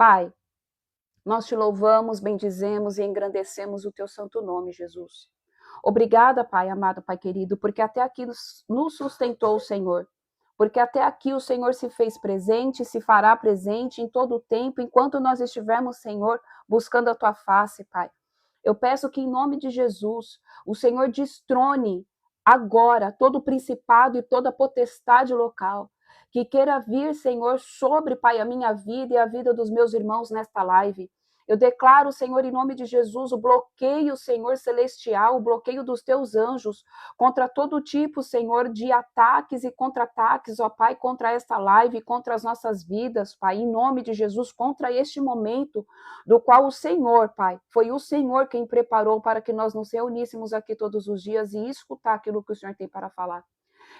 Pai, nós te louvamos, bendizemos e engrandecemos o teu santo nome, Jesus. Obrigada, Pai, amado Pai querido, porque até aqui nos sustentou o Senhor. Porque até aqui o Senhor se fez presente, se fará presente em todo o tempo, enquanto nós estivermos, Senhor, buscando a tua face, Pai. Eu peço que, em nome de Jesus, o Senhor destrone agora todo o principado e toda a potestade local, que queira vir, Senhor, sobre, Pai, a minha vida e a vida dos meus irmãos nesta live. Eu declaro, Senhor, em nome de Jesus, o bloqueio, Senhor, celestial, o bloqueio dos teus anjos contra todo tipo, Senhor, de ataques e contra-ataques, ó Pai, contra esta live, contra as nossas vidas, Pai, em nome de Jesus, contra este momento do qual o Senhor, Pai, foi o Senhor quem preparou para que nós nos reuníssemos aqui todos os dias e escutar aquilo que o Senhor tem para falar.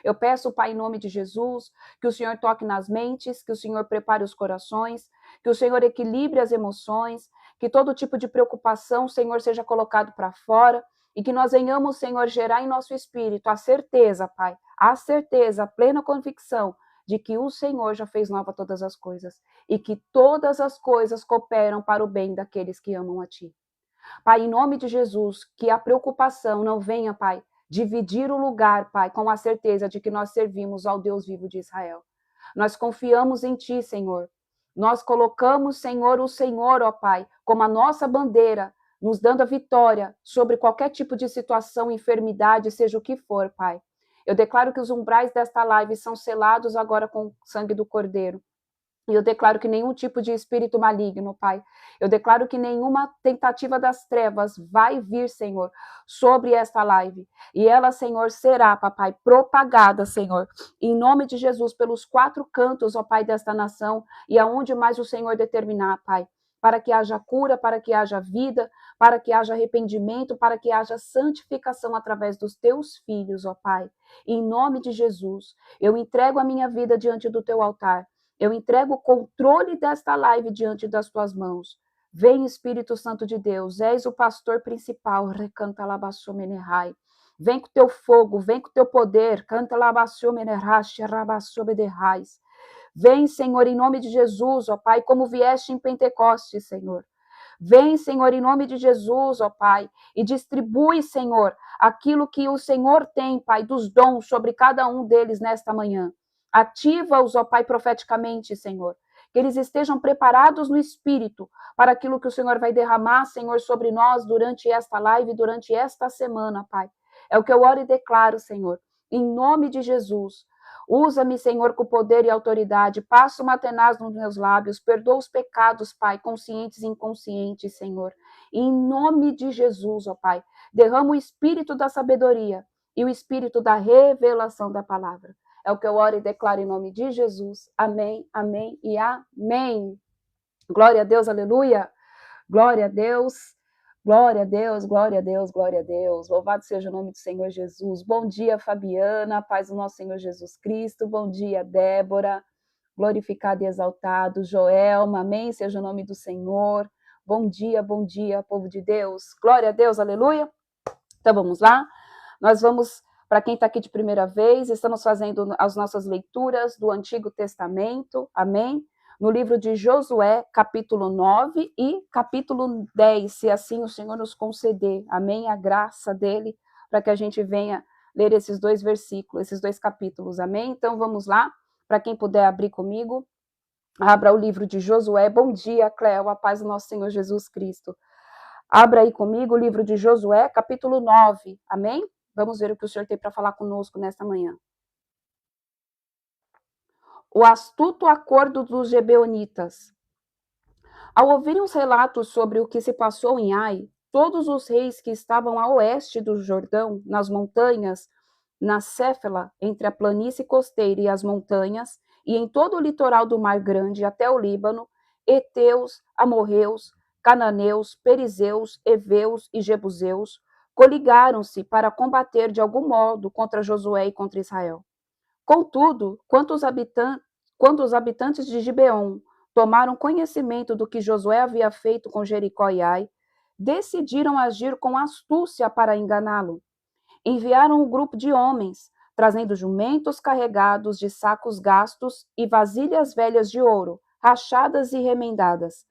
Eu peço, Pai, em nome de Jesus, que o Senhor toque nas mentes, que o Senhor prepare os corações, que o Senhor equilibre as emoções, que todo tipo de preocupação, Senhor, seja colocado para fora e que nós venhamos, Senhor, gerar em nosso espírito a certeza, Pai, a certeza, a plena convicção de que o Senhor já fez nova todas as coisas e que todas as coisas cooperam para o bem daqueles que amam a Ti. Pai, em nome de Jesus, que a preocupação não venha, Pai, dividir o lugar, Pai, com a certeza de que nós servimos ao Deus vivo de Israel. Nós confiamos em Ti, Senhor. Nós colocamos, Senhor, o Senhor, ó Pai, como a nossa bandeira, nos dando a vitória sobre qualquer tipo de situação, enfermidade, seja o que for, Pai. Eu declaro que os umbrais desta live são selados agora com o sangue do Cordeiro. E eu declaro que nenhum tipo de espírito maligno, Pai. Eu declaro que nenhuma tentativa das trevas vai vir, Senhor, sobre esta live. E ela, Senhor, será, papai, propagada, Senhor, em nome de Jesus, pelos 4 cantos, ó Pai, desta nação, e aonde mais o Senhor determinar, Pai. Para que haja cura, para que haja vida, para que haja arrependimento, para que haja santificação através dos teus filhos, ó Pai. Em nome de Jesus, eu entrego a minha vida diante do teu altar. Eu entrego o controle desta live diante das tuas mãos. Vem, Espírito Santo de Deus, és o pastor principal. Recanta labassomenerai. Vem com o teu fogo, vem com o teu poder. Canta labassomenerraste, rabassobederrais. Vem, Senhor, em nome de Jesus, ó Pai, como vieste em Pentecostes, Senhor. Vem, Senhor, em nome de Jesus, ó Pai, e distribui, Senhor, aquilo que o Senhor tem, Pai, dos dons sobre cada um deles nesta manhã. Ativa-os, ó Pai, profeticamente, Senhor. Que eles estejam preparados no Espírito para aquilo que o Senhor vai derramar, Senhor, sobre nós durante esta live, durante esta semana, Pai. É o que eu oro e declaro, Senhor, em nome de Jesus. Usa-me, Senhor, com poder e autoridade. Passa uma tenaz nos meus lábios. Perdoa os pecados, Pai, conscientes e inconscientes, Senhor. Em nome de Jesus, ó Pai. Derrama o espírito da sabedoria e o espírito da revelação da palavra. É o que eu oro e declaro em nome de Jesus. Amém, amém e amém. Glória a Deus, aleluia. Glória a Deus. Glória a Deus, glória a Deus, glória a Deus. Louvado seja o nome do Senhor Jesus. Bom dia, Fabiana, paz do nosso Senhor Jesus Cristo. Bom dia, Débora. Glorificado e exaltado. Joelma, amém, seja o nome do Senhor. Bom dia, povo de Deus. Glória a Deus, aleluia. Então vamos lá. Nós vamos, para quem está aqui de primeira vez, estamos fazendo as nossas leituras do Antigo Testamento, amém? No livro de Josué, capítulo 9 e capítulo 10, se assim o Senhor nos conceder, amém? A graça dele, para que a gente venha ler esses 2 versículos, esses 2 capítulos, amém? Então vamos lá, para quem puder abrir comigo, abra o livro de Josué. Bom dia, Cléo, a paz do nosso Senhor Jesus Cristo. Abra aí comigo o livro de Josué, capítulo 9, amém? Vamos ver o que o Senhor tem para falar conosco nesta manhã. O astuto acordo dos Gebeonitas. Ao ouvirem os relatos sobre o que se passou em Ai, todos os reis que estavam a oeste do Jordão, nas montanhas, na Céfela, entre a planície costeira e as montanhas, e em todo o litoral do Mar Grande até o Líbano, heteus, amorreus, cananeus, perizeus, heveus e jebuseus, coligaram-se para combater de algum modo contra Josué e contra Israel. Contudo, quando os habitantes de Gibeon tomaram conhecimento do que Josué havia feito com Jericó e Ai, decidiram agir com astúcia para enganá-lo. Enviaram um grupo de homens, trazendo jumentos carregados de sacos gastos e vasilhas velhas de ouro, rachadas e remendadas.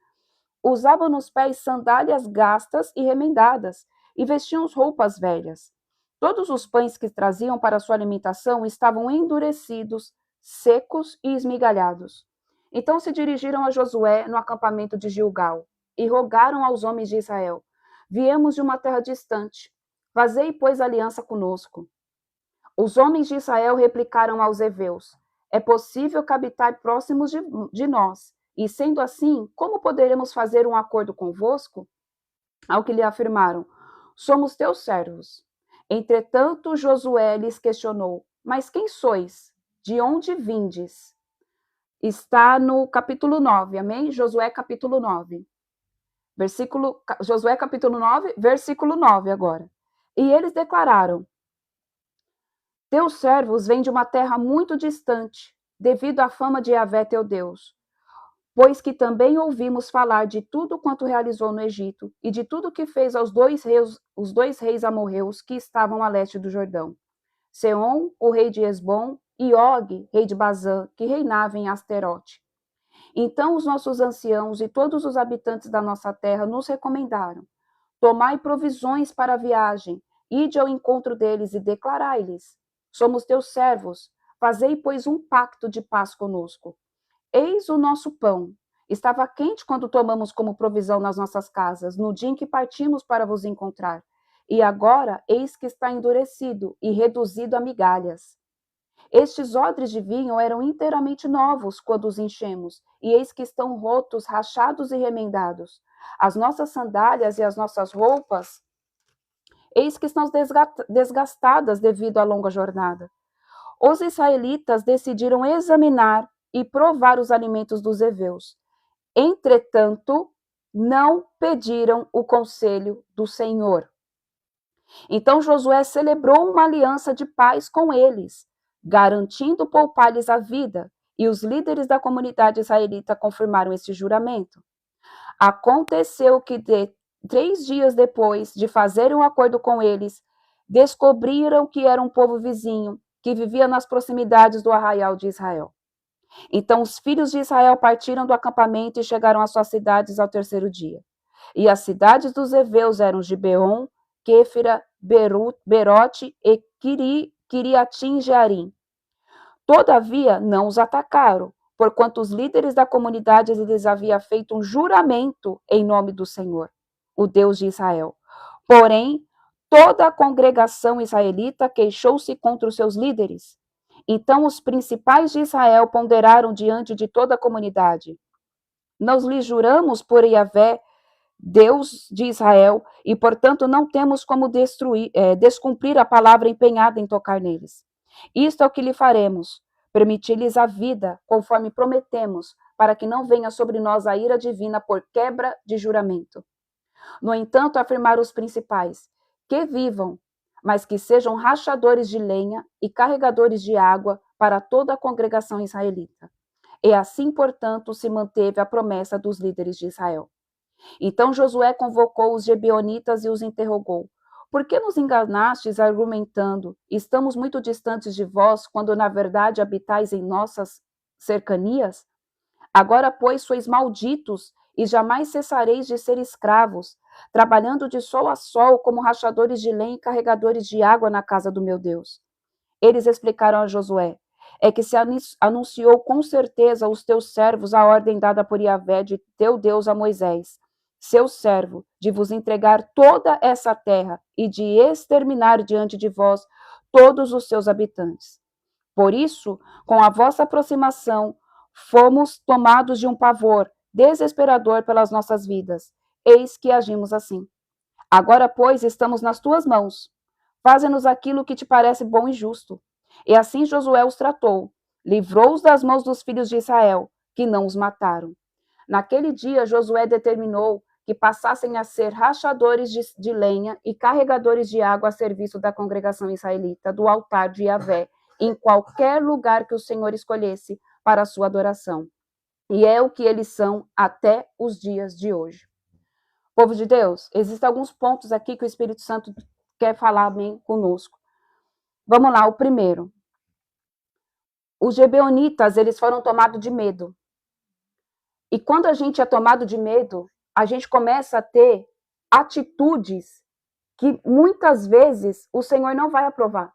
Usavam nos pés sandálias gastas e remendadas, e vestiam roupas velhas. Todos os pães que traziam para sua alimentação estavam endurecidos, secos e esmigalhados. Então se dirigiram a Josué no acampamento de Gilgal, e rogaram aos homens de Israel: Viemos de uma terra distante. Fazei, pois, aliança conosco. Os homens de Israel replicaram aos heveus: É possível que habitai próximos de nós, e sendo assim, como poderemos fazer um acordo convosco? Ao que lhe afirmaram: Somos teus servos. Entretanto, Josué lhes questionou: Mas quem sois? De onde vindes? Está no capítulo 9, amém? Josué capítulo 9. Josué capítulo 9, versículo 9 agora. E eles declararam: Teus servos vêm de uma terra muito distante, devido à fama de Yahvé teu Deus, pois que também ouvimos falar de tudo quanto realizou no Egito e de tudo que fez aos os dois reis amorreus que estavam a leste do Jordão, Seom, o rei de Esbom, e Og, rei de Bazã, que reinava em Asterote. Então os nossos anciãos e todos os habitantes da nossa terra nos recomendaram: Tomai provisões para a viagem, ide ao encontro deles e declarai-lhes: Somos teus servos, fazei, pois, um pacto de paz conosco. Eis o nosso pão. Estava quente quando tomamos como provisão nas nossas casas, no dia em que partimos para vos encontrar. E agora, eis que está endurecido e reduzido a migalhas. Estes odres de vinho eram inteiramente novos quando os enchemos, e eis que estão rotos, rachados e remendados. As nossas sandálias e as nossas roupas, eis que estão desgastadas devido à longa jornada. Os israelitas decidiram examinar e provar os alimentos dos heveus. Entretanto, não pediram o conselho do Senhor. Então Josué celebrou uma aliança de paz com eles, garantindo poupar-lhes a vida, e os líderes da comunidade israelita confirmaram esse juramento. Aconteceu que 3 dias depois de fazerem um acordo com eles, descobriram que era um povo vizinho, que vivia nas proximidades do arraial de Israel. Então os filhos de Israel partiram do acampamento e chegaram às suas cidades ao 3º dia. E as cidades dos heveus eram Gibeon, Quéfira, Berote e Quiriatim Jearim. Todavia não os atacaram, porquanto os líderes da comunidade lhes haviam feito um juramento em nome do Senhor, o Deus de Israel. Porém, toda a congregação israelita queixou-se contra os seus líderes. Então os principais de Israel ponderaram diante de toda a comunidade: Nós lhe juramos por Yahvé, Deus de Israel, e portanto não temos como descumprir a palavra empenhada em tocar neles. Isto é o que lhe faremos: permitir-lhes a vida, conforme prometemos, para que não venha sobre nós a ira divina por quebra de juramento. No entanto, afirmaram os principais: que vivam, mas que sejam rachadores de lenha e carregadores de água para toda a congregação israelita. E assim, portanto, se manteve a promessa dos líderes de Israel. Então Josué convocou os gibeonitas e os interrogou: Por que nos enganastes argumentando: Estamos muito distantes de vós, quando na verdade habitais em nossas cercanias? Agora, pois, sois malditos e jamais cessareis de ser escravos, trabalhando de sol a sol como rachadores de lenha e carregadores de água na casa do meu Deus. Eles explicaram a Josué: É que se anunciou com certeza aos teus servos a ordem dada por Yahvé de teu Deus a Moisés, seu servo, de vos entregar toda essa terra e de exterminar diante de vós todos os seus habitantes. Por isso, com a vossa aproximação, fomos tomados de um pavor desesperador pelas nossas vidas. Eis que agimos assim. Agora, pois, estamos nas tuas mãos. Faze-nos aquilo que te parece bom e justo. E assim Josué os tratou, livrou-os das mãos dos filhos de Israel, que não os mataram. Naquele dia, Josué determinou que passassem a ser rachadores de lenha e carregadores de água a serviço da congregação israelita, do altar de Yahvé, em qualquer lugar que o Senhor escolhesse para a sua adoração. E é o que eles são até os dias de hoje. Povo de Deus, existem alguns pontos aqui que o Espírito Santo quer falar bem conosco. Vamos lá, o primeiro. Os gibeonitas, eles foram tomados de medo. E quando a gente é tomado de medo, a gente começa a ter atitudes que muitas vezes o Senhor não vai aprovar.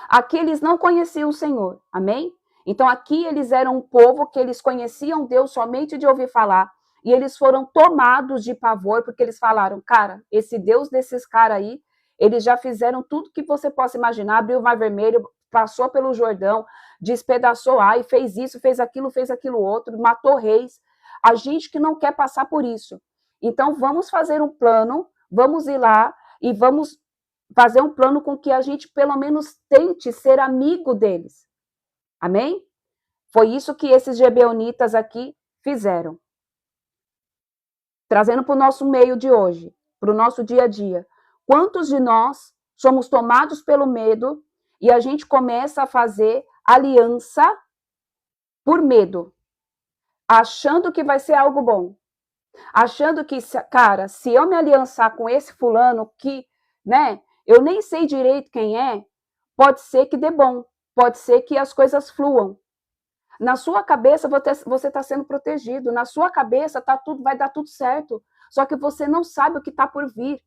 Aqui eles não conheciam o Senhor, amém? Então aqui eles eram um povo que eles conheciam Deus somente de ouvir falar, e eles foram tomados de pavor, porque eles falaram, cara, esse Deus desses caras aí, eles já fizeram tudo que você possa imaginar, abriu o Mar Vermelho, passou pelo Jordão, despedaçou Ai, fez isso, fez aquilo outro, matou reis. A gente que não quer passar por isso. Então vamos fazer um plano, vamos ir lá e vamos fazer um plano com que a gente pelo menos tente ser amigo deles. Amém? Foi isso que esses gibeonitas aqui fizeram. Trazendo para o nosso meio de hoje, para o nosso dia a dia. Quantos de nós somos tomados pelo medo e a gente começa a fazer aliança por medo, achando que vai ser algo bom, achando que, cara, se eu me aliançar com esse fulano que, né, eu nem sei direito quem é, pode ser que dê bom, pode ser que as coisas fluam. Na sua cabeça você está sendo protegido, na sua cabeça vai dar tudo certo, só que você não sabe o que está por vir.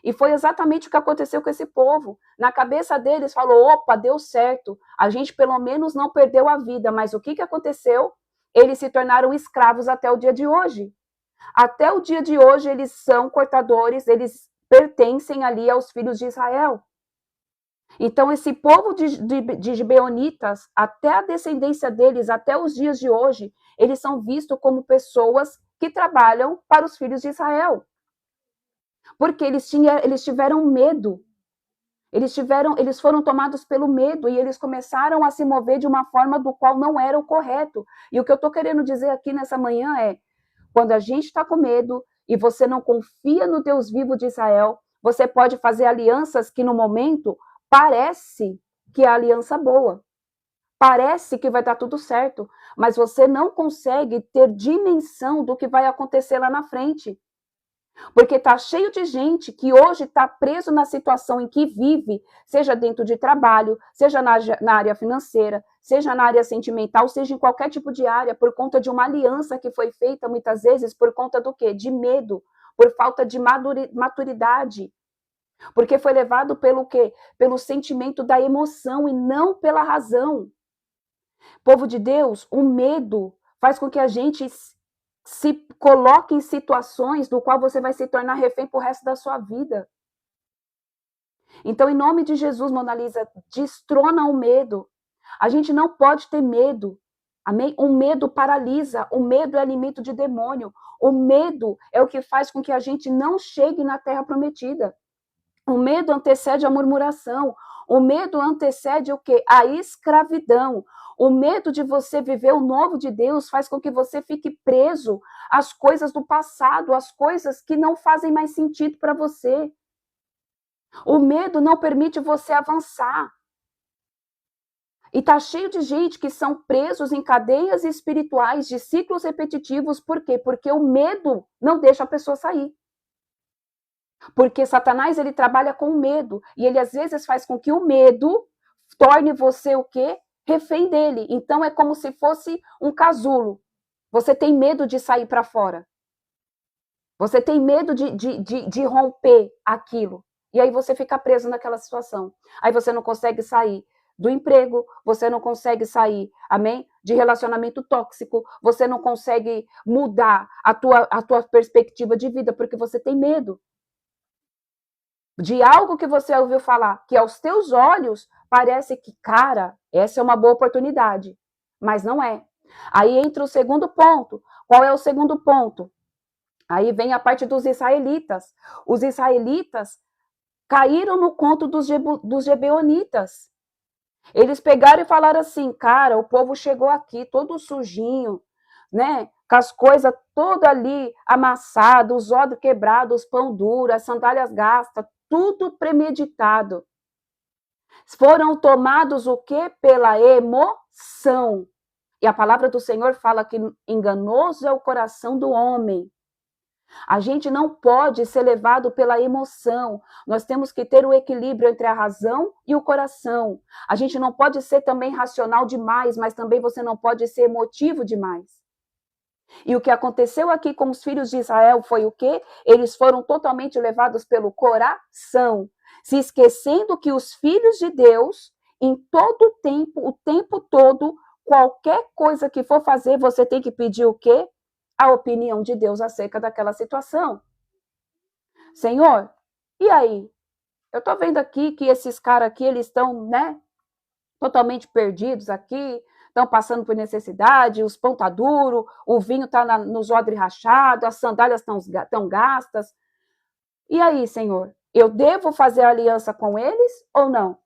E foi exatamente o que aconteceu com esse povo. Na cabeça deles falou, opa, deu certo, a gente pelo menos não perdeu a vida, mas o que aconteceu? Eles se tornaram escravos até o dia de hoje. Até o dia de hoje eles são cortadores, eles pertencem ali aos filhos de Israel. Então, esse povo de gibeonitas, até a descendência deles, até os dias de hoje, eles são vistos como pessoas que trabalham para os filhos de Israel. Porque eles tiveram medo. Eles foram tomados pelo medo e eles começaram a se mover de uma forma do qual não era o correto. E o que eu estou querendo dizer aqui nessa manhã é, quando a gente está com medo e você não confia no Deus vivo de Israel, você pode fazer alianças que no momento parece que é a aliança boa. Parece que vai dar tudo certo, mas você não consegue ter dimensão do que vai acontecer lá na frente. Porque está cheio de gente que hoje está preso na situação em que vive, seja dentro de trabalho, seja na área financeira, seja na área sentimental, seja em qualquer tipo de área, por conta de uma aliança que foi feita, muitas vezes, por conta do quê? De medo, por falta de maturidade. Porque foi levado pelo quê? Pelo sentimento da emoção e não pela razão. Povo de Deus, o medo faz com que a gente se coloque em situações do qual você vai se tornar refém pro resto da sua vida. Então, em nome de Jesus, Mona Lisa, destrona o medo. A gente não pode ter medo. Amém? O medo paralisa, o medo é alimento de demônio. O medo é o que faz com que a gente não chegue na terra prometida. O medo antecede a murmuração. O medo antecede o quê? A escravidão. O medo de você viver o novo de Deus faz com que você fique preso às coisas do passado, às coisas que não fazem mais sentido para você. O medo não permite você avançar. E tá cheio de gente que são presos em cadeias espirituais de ciclos repetitivos. Por quê? Porque o medo não deixa a pessoa sair. Porque Satanás, ele trabalha com medo. E ele, às vezes, faz com que o medo torne você o quê? Refém dele. Então, é como se fosse um casulo. Você tem medo de sair para fora. Você tem medo de romper aquilo. E aí você fica preso naquela situação. Aí você não consegue sair do emprego, você não consegue sair, amém? De relacionamento tóxico, você não consegue mudar a tua perspectiva de vida, porque você tem medo de algo que você ouviu falar, que aos teus olhos parece que, cara, essa é uma boa oportunidade, mas não é. Aí entra o segundo ponto. Qual é o segundo ponto? Aí vem a parte dos israelitas. Os israelitas caíram no conto dos gibeonitas. Eles pegaram e falaram assim, cara, o povo chegou aqui todo sujinho, né? Com as coisas todas ali amassadas, os odres quebrados, os pão duro, as sandálias gastas, tudo premeditado. Foram tomados o quê? Pela emoção. E a palavra do Senhor fala que enganoso é o coração do homem. A gente não pode ser levado pela emoção. Nós temos que ter o equilíbrio entre a razão e o coração. A gente não pode ser também racional demais, mas também você não pode ser emotivo demais. E o que aconteceu aqui com os filhos de Israel foi o quê? Eles foram totalmente levados pelo coração, se esquecendo que os filhos de Deus, em todo o tempo todo, qualquer coisa que for fazer, você tem que pedir o quê? A opinião de Deus acerca daquela situação. Senhor, e aí? Eu tô vendo aqui que esses caras aqui, eles estão, né, totalmente perdidos aqui, estão passando por necessidade, os pão tá duro, o vinho tá nos odres rachados, as sandálias estão gastas. E aí, Senhor, eu devo fazer aliança com eles ou não?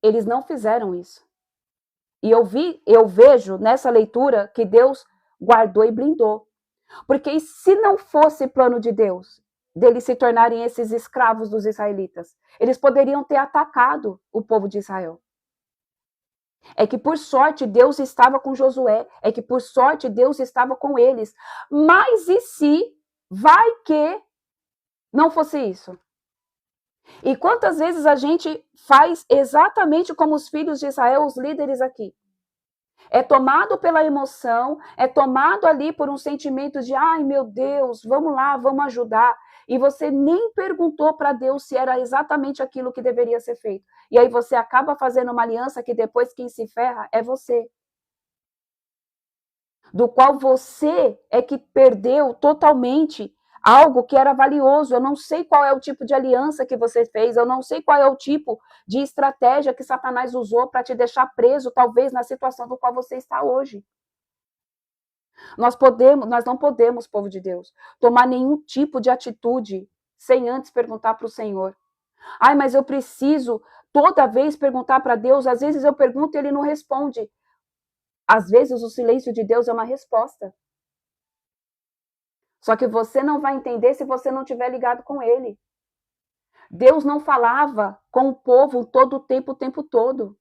Eles não fizeram isso. E eu vejo nessa leitura que Deus guardou e blindou. Porque se não fosse plano de Deus, deles se tornarem esses escravos dos israelitas, eles poderiam ter atacado o povo de Israel. É que por sorte Deus estava com Josué, é que por sorte Deus estava com eles. Mas e se vai que não fosse isso? E quantas vezes a gente faz exatamente como os filhos de Israel, os líderes aqui? É tomado pela emoção, é tomado ali por um sentimento de, ai meu Deus, vamos lá, vamos ajudar. E você nem perguntou para Deus se era exatamente aquilo que deveria ser feito. E aí você acaba fazendo uma aliança que depois quem se ferra é você. Do qual você é que perdeu totalmente algo que era valioso. Eu não sei qual é o tipo de aliança que você fez, eu não sei qual é o tipo de estratégia que Satanás usou para te deixar preso, talvez, na situação do qual você está hoje. Nós não podemos, povo de Deus, tomar nenhum tipo de atitude sem antes perguntar para o Senhor. Ai, mas eu preciso toda vez perguntar para Deus. Às vezes eu pergunto e ele não responde. Às vezes o silêncio de Deus é uma resposta. Só que você não vai entender se você não estiver ligado com ele. Deus não falava com o povo todo o tempo todo.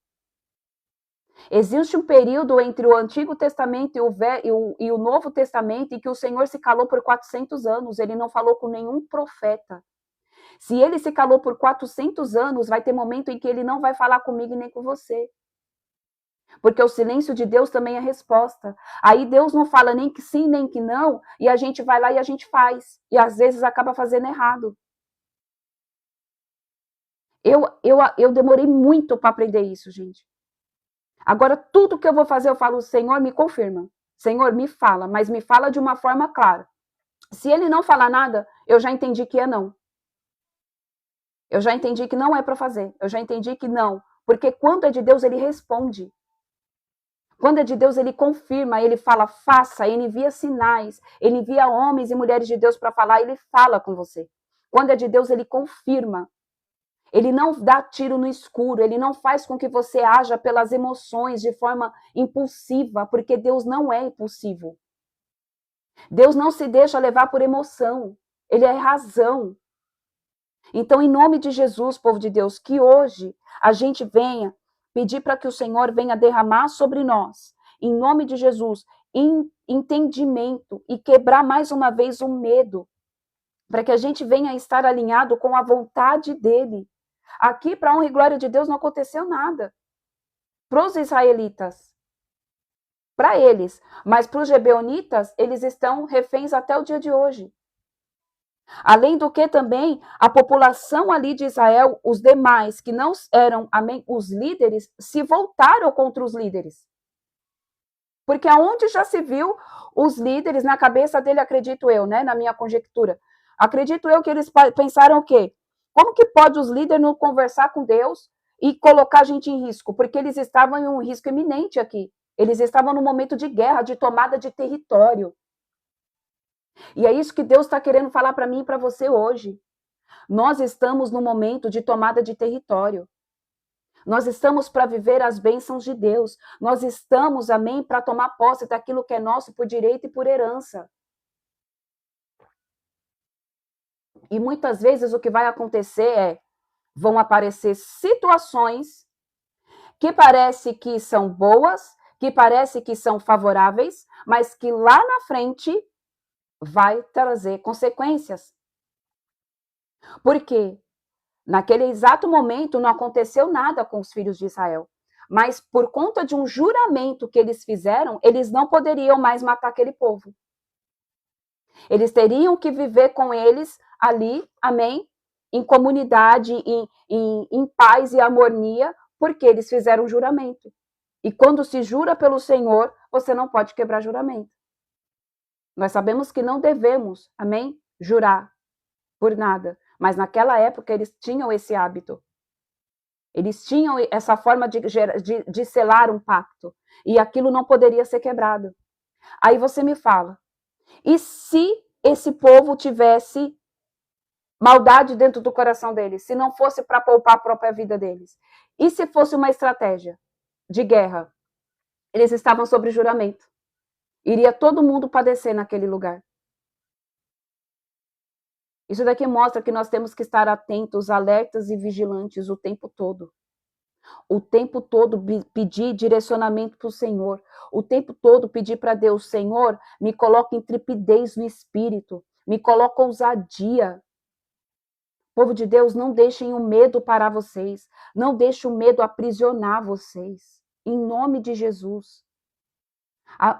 Existe um período entre o Antigo Testamento e o Novo Testamento em que o Senhor se calou por 400 anos. Ele não falou com nenhum profeta. Se ele se calou por 400 anos, vai ter momento em que ele não vai falar comigo e nem com você. Porque o silêncio de Deus também é resposta. Aí Deus não fala nem que sim, nem que não, e a gente vai lá e a gente faz. E às vezes acaba fazendo errado. Eu demorei muito para aprender isso, gente. Agora, tudo que eu vou fazer, eu falo, Senhor, me confirma. Senhor, me fala, mas me fala de uma forma clara. Se ele não falar nada, eu já entendi que é não. Eu já entendi que não é para fazer. Eu já entendi que não. Porque quando é de Deus, ele responde. Quando é de Deus, ele confirma, ele fala, faça, ele envia sinais, ele envia homens e mulheres de Deus para falar, ele fala com você. Quando é de Deus, ele confirma. Ele não dá tiro no escuro, ele não faz com que você haja pelas emoções de forma impulsiva, porque Deus não é impulsivo. Deus não se deixa levar por emoção, ele é razão. Então, em nome de Jesus, povo de Deus, que hoje a gente venha pedir para que o Senhor venha derramar sobre nós, em nome de Jesus, entendimento e quebrar mais uma vez o medo, para que a gente venha estar alinhado com a vontade dele. Aqui, para a honra e glória de Deus, não aconteceu nada. Para os israelitas, para eles, mas para os gebeonitas, eles estão reféns até o dia de hoje. Além do que também, a população ali de Israel, os demais, que não eram, amém, os líderes, se voltaram contra os líderes. Porque aonde já se viu os líderes, na cabeça dele, acredito eu, né, na minha conjectura, acredito eu que eles pensaram o quê? Como que pode os líderes não conversar com Deus e colocar a gente em risco? Porque eles estavam em um risco iminente aqui. Eles estavam num momento de guerra, de tomada de território. E é isso que Deus está querendo falar para mim e para você hoje. Nós estamos no momento de tomada de território. Nós estamos para viver as bênçãos de Deus. Nós estamos, amém, para tomar posse daquilo que é nosso por direito e por herança. E muitas vezes o que vai acontecer é, vão aparecer situações que parece que são boas, que parece que são favoráveis, mas que lá na frente vai trazer consequências. Por quê? Naquele exato momento não aconteceu nada com os filhos de Israel. Mas por conta de um juramento que eles fizeram, eles não poderiam mais matar aquele povo. Eles teriam que viver com eles ali, amém? Em comunidade, em paz e harmonia, porque eles fizeram um juramento. E quando se jura pelo Senhor, você não pode quebrar juramento. Nós sabemos que não devemos, amém? Jurar por nada. Mas naquela época eles tinham esse hábito. Eles tinham essa forma de selar um pacto. E aquilo não poderia ser quebrado. Aí você me fala, e se esse povo tivesse maldade dentro do coração deles, se não fosse para poupar a própria vida deles? E se fosse uma estratégia de guerra? Eles estavam sob juramento. Iria todo mundo padecer naquele lugar. Isso daqui mostra que nós temos que estar atentos, alertas e vigilantes o tempo todo. O tempo todo pedir direcionamento para o Senhor. O tempo todo pedir para Deus, Senhor, me coloca em trepidez no espírito. Me coloca ousadia. Povo de Deus, não deixem o medo parar vocês. Não deixem o medo aprisionar vocês. Em nome de Jesus.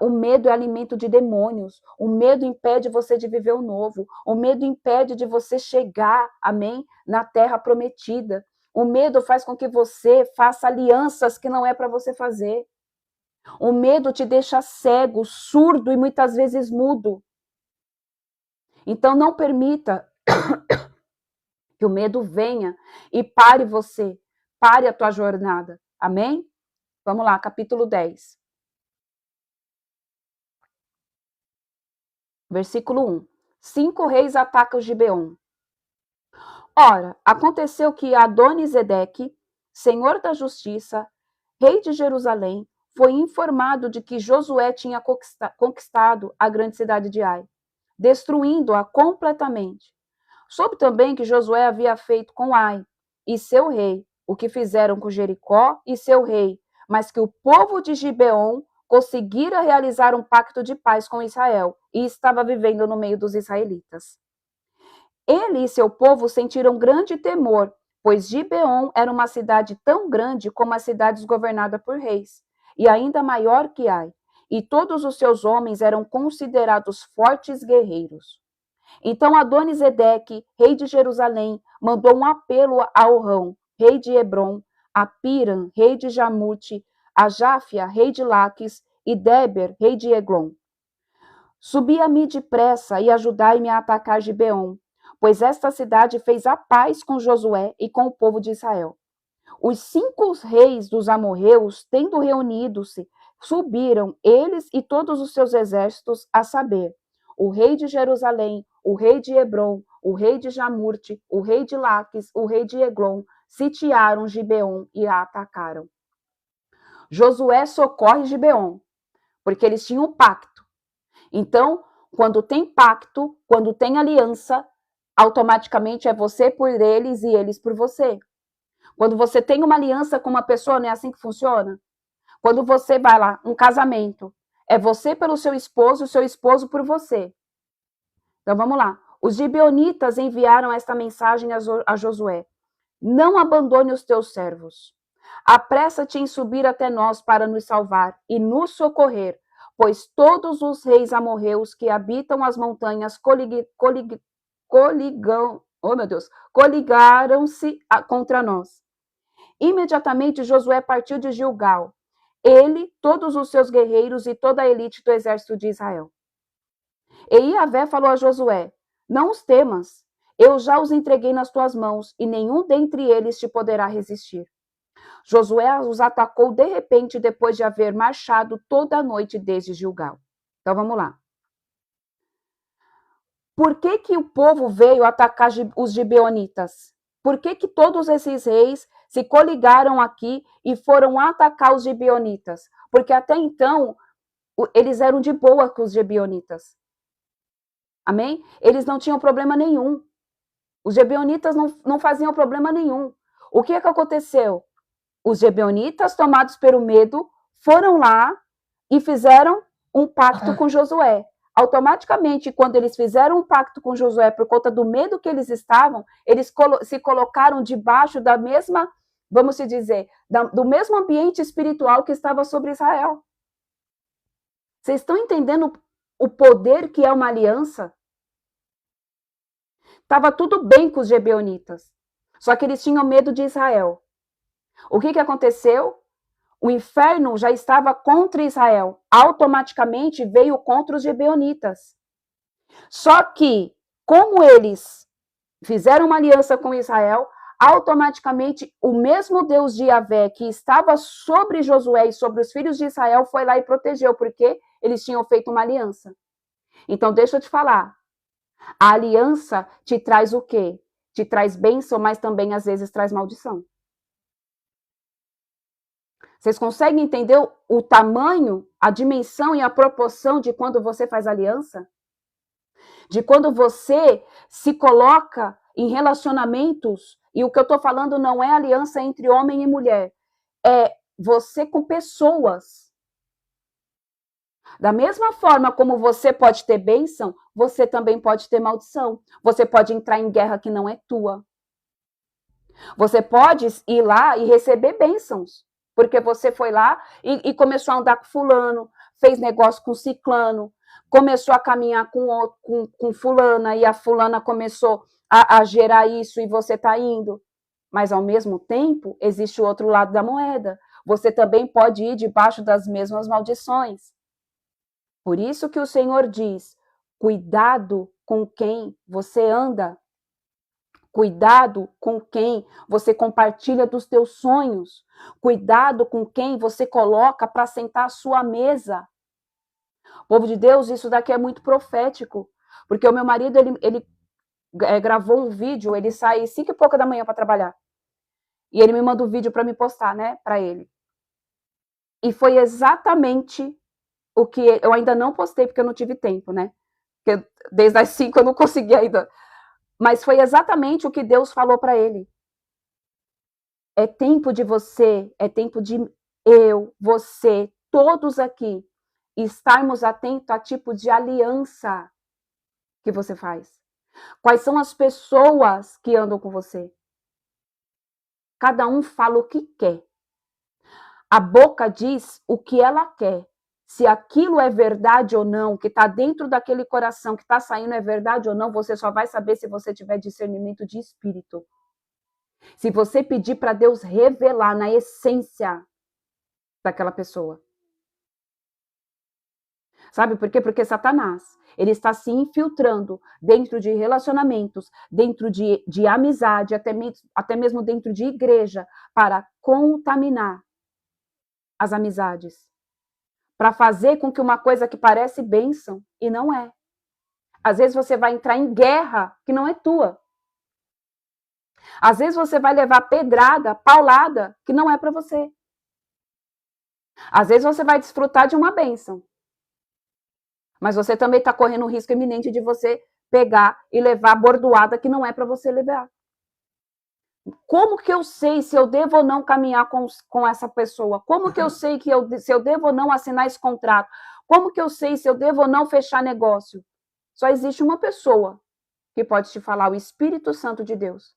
O medo é alimento de demônios. O medo impede você de viver o novo. O medo impede de você chegar, amém, na terra prometida. O medo faz com que você faça alianças que não é para você fazer. O medo te deixa cego, surdo e muitas vezes mudo. Então não permita que o medo venha e pare você, pare a tua jornada. Amém? Vamos lá, capítulo 10. Versículo 1. 5 reis atacam Gibeon. Ora, aconteceu que Adonisedeque, senhor da justiça, rei de Jerusalém, foi informado de que Josué tinha conquistado a grande cidade de Ai, destruindo-a completamente. Soube também que Josué havia feito com Ai e seu rei o que fizeram com Jericó e seu rei, mas que o povo de Gibeon conseguira realizar um pacto de paz com Israel e estava vivendo no meio dos israelitas. Ele e seu povo sentiram grande temor, pois Gibeon era uma cidade tão grande como as cidades governadas por reis, e ainda maior que Ai, e todos os seus homens eram considerados fortes guerreiros. Então Adonisedeque, rei de Jerusalém, mandou um apelo a Orrão, rei de Hebron, a Piram, rei de Jarmute, a Jáfia, rei de Laques, e Deber, rei de Eglon. Subi a mim depressa e ajudai-me a atacar Gibeon, pois esta cidade fez a paz com Josué e com o povo de Israel. Os 5 reis dos amorreus, tendo reunido-se, subiram, eles e todos os seus exércitos, a saber, o rei de Jerusalém, o rei de Hebron, o rei de Jamurte, o rei de Laques, o rei de Eglon, sitiaram Gibeon e a atacaram. Josué socorre Gibeon, porque eles tinham um pacto. Então, quando tem pacto, quando tem aliança, automaticamente é você por eles e eles por você. Quando você tem uma aliança com uma pessoa, não é assim que funciona? Quando você vai lá, um casamento, é você pelo seu esposo, o seu esposo por você. Então vamos lá. Os gibeonitas enviaram esta mensagem a Josué: não abandone os teus servos. Apressa-te em subir até nós para nos salvar e nos socorrer, pois todos os reis amorreus que habitam as montanhas coligaram-se contra nós. Imediatamente Josué partiu de Gilgal, ele, todos os seus guerreiros e toda a elite do exército de Israel. E Iavé falou a Josué: não os temas, eu já os entreguei nas tuas mãos, e nenhum dentre eles te poderá resistir. Josué os atacou de repente depois de haver marchado toda a noite desde Gilgal. Então vamos lá. Por que o povo veio atacar os gibeonitas? Por que todos esses reis se coligaram aqui e foram atacar os gibeonitas? Porque até então eles eram de boa com os gibeonitas. Amém? Eles não tinham problema nenhum. Os gibeonitas não faziam problema nenhum. O que aconteceu? Os gibeonitas, tomados pelo medo, foram lá e fizeram um pacto com Josué. Automaticamente, quando eles fizeram um pacto com Josué por conta do medo que eles estavam, eles se colocaram debaixo da mesma vamos se dizer, do mesmo ambiente espiritual que estava sobre Israel. Vocês estão entendendo o poder que é uma aliança? Estava tudo bem com os gibeonitas, só que eles tinham medo de Israel. O que aconteceu? O inferno já estava contra Israel. Automaticamente veio contra os gibeonitas. Só que, como eles fizeram uma aliança com Israel, automaticamente o mesmo Deus de Yahvé que estava sobre Josué e sobre os filhos de Israel foi lá e protegeu, porque eles tinham feito uma aliança. Então, deixa eu te falar. A aliança te traz o quê? Te traz bênção, mas também às vezes traz maldição. Vocês conseguem entender o tamanho, a dimensão e a proporção de quando você faz aliança? De quando você se coloca em relacionamentos, e o que eu estou falando não é aliança entre homem e mulher, é você com pessoas. Da mesma forma como você pode ter bênção, você também pode ter maldição. Você pode entrar em guerra que não é tua. Você pode ir lá e receber bênçãos, porque você foi lá e começou a andar com fulano, fez negócio com ciclano, começou a caminhar com fulana, e a fulana começou a gerar isso e você está indo. Mas, ao mesmo tempo, existe o outro lado da moeda. Você também pode ir debaixo das mesmas maldições. Por isso que o Senhor diz, cuidado com quem você anda. Cuidado com quem você compartilha dos teus sonhos. Cuidado com quem você coloca para sentar à sua mesa. Povo de Deus, isso daqui é muito profético. Porque o meu marido, ele gravou um vídeo, ele sai 5 e pouca da manhã para trabalhar. E ele me manda um vídeo para me postar, né, para ele. E foi exatamente o que eu ainda não postei, porque eu não tive tempo, né? Porque desde as 5 eu não consegui ainda. Mas foi exatamente o que Deus falou para ele. É tempo de você, é tempo de eu, você, todos aqui, estarmos atentos a tipo de aliança que você faz. Quais são as pessoas que andam com você? Cada um fala o que quer. A boca diz o que ela quer. Se aquilo é verdade ou não, que está dentro daquele coração, que está saindo é verdade ou não, você só vai saber se você tiver discernimento de espírito. Se você pedir para Deus revelar na essência daquela pessoa. Sabe por quê? Porque Satanás, ele está se infiltrando dentro de relacionamentos, dentro de amizade, até mesmo dentro de igreja, para contaminar as amizades. Para fazer com que uma coisa que parece bênção e não é. Às vezes você vai entrar em guerra que não é tua. Às vezes você vai levar pedrada, paulada, que não é para você. Às vezes você vai desfrutar de uma bênção. Mas você também está correndo o risco iminente de você pegar e levar bordoada que não é para você levar. Como que eu sei se eu devo ou não caminhar com essa pessoa? Como que eu sei se eu devo ou não assinar esse contrato? Como que eu sei se eu devo ou não fechar negócio? Só existe uma pessoa que pode te falar, o Espírito Santo de Deus.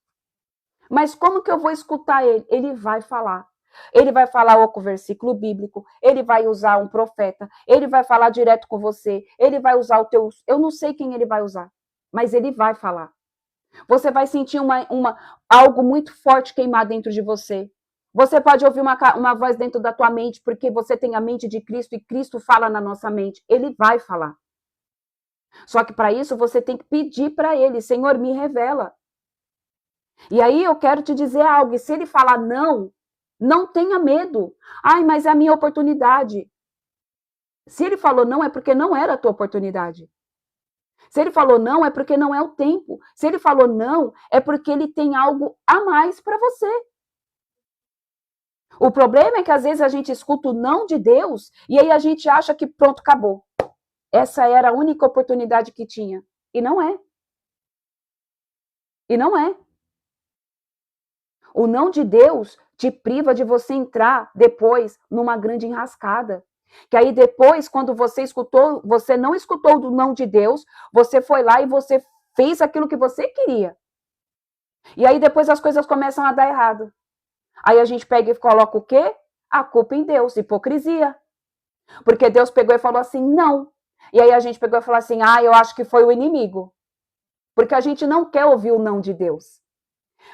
Mas como que eu vou escutar ele? Ele vai falar. Ele vai falar com o versículo bíblico, ele vai usar um profeta, ele vai falar direto com você, ele vai usar o teu... Eu não sei quem ele vai usar, mas ele vai falar. Você vai sentir algo muito forte queimar dentro de você. Você pode ouvir uma voz dentro da tua mente, porque você tem a mente de Cristo e Cristo fala na nossa mente. Ele vai falar. Só que para isso você tem que pedir para ele, Senhor, me revela. E aí eu quero te dizer algo, e se ele falar não, não tenha medo. Ai, mas é a minha oportunidade. Se ele falou não, é porque não era a tua oportunidade. Se ele falou não, é porque não é o tempo. Se ele falou não, é porque ele tem algo a mais para você. O problema é que às vezes a gente escuta o não de Deus e aí a gente acha que pronto, acabou. Essa era a única oportunidade que tinha. E não é. E não é. O não de Deus te priva de você entrar depois numa grande enrascada. Que aí depois, quando você não escutou do não de Deus, você foi lá e você fez aquilo que você queria. E aí depois as coisas começam a dar errado. Aí a gente pega e coloca o quê? A culpa em Deus, hipocrisia. Porque Deus pegou e falou assim, não. E aí a gente pegou e falou assim, eu acho que foi o inimigo. Porque a gente não quer ouvir o não de Deus.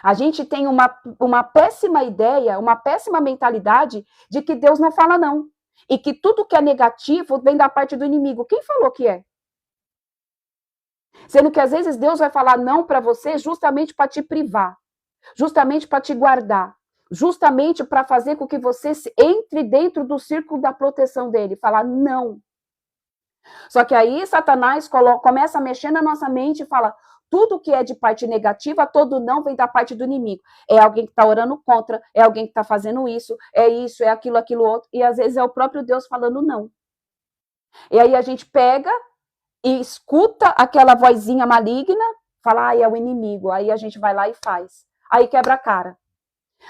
A gente tem uma péssima ideia, uma péssima mentalidade de que Deus não fala não. E que tudo que é negativo vem da parte do inimigo. Quem falou que é? Sendo que às vezes Deus vai falar não para você justamente para te privar, justamente para te guardar, justamente para fazer com que você entre dentro do círculo da proteção dele, falar não. Só que aí Satanás começa a mexer na nossa mente e fala, tudo que é de parte negativa, todo não vem da parte do inimigo. É alguém que está orando contra, é alguém que está fazendo isso, é aquilo outro, e às vezes é o próprio Deus falando não. E aí a gente pega e escuta aquela vozinha maligna, fala, é o inimigo. Aí a gente vai lá e faz. Aí quebra a cara.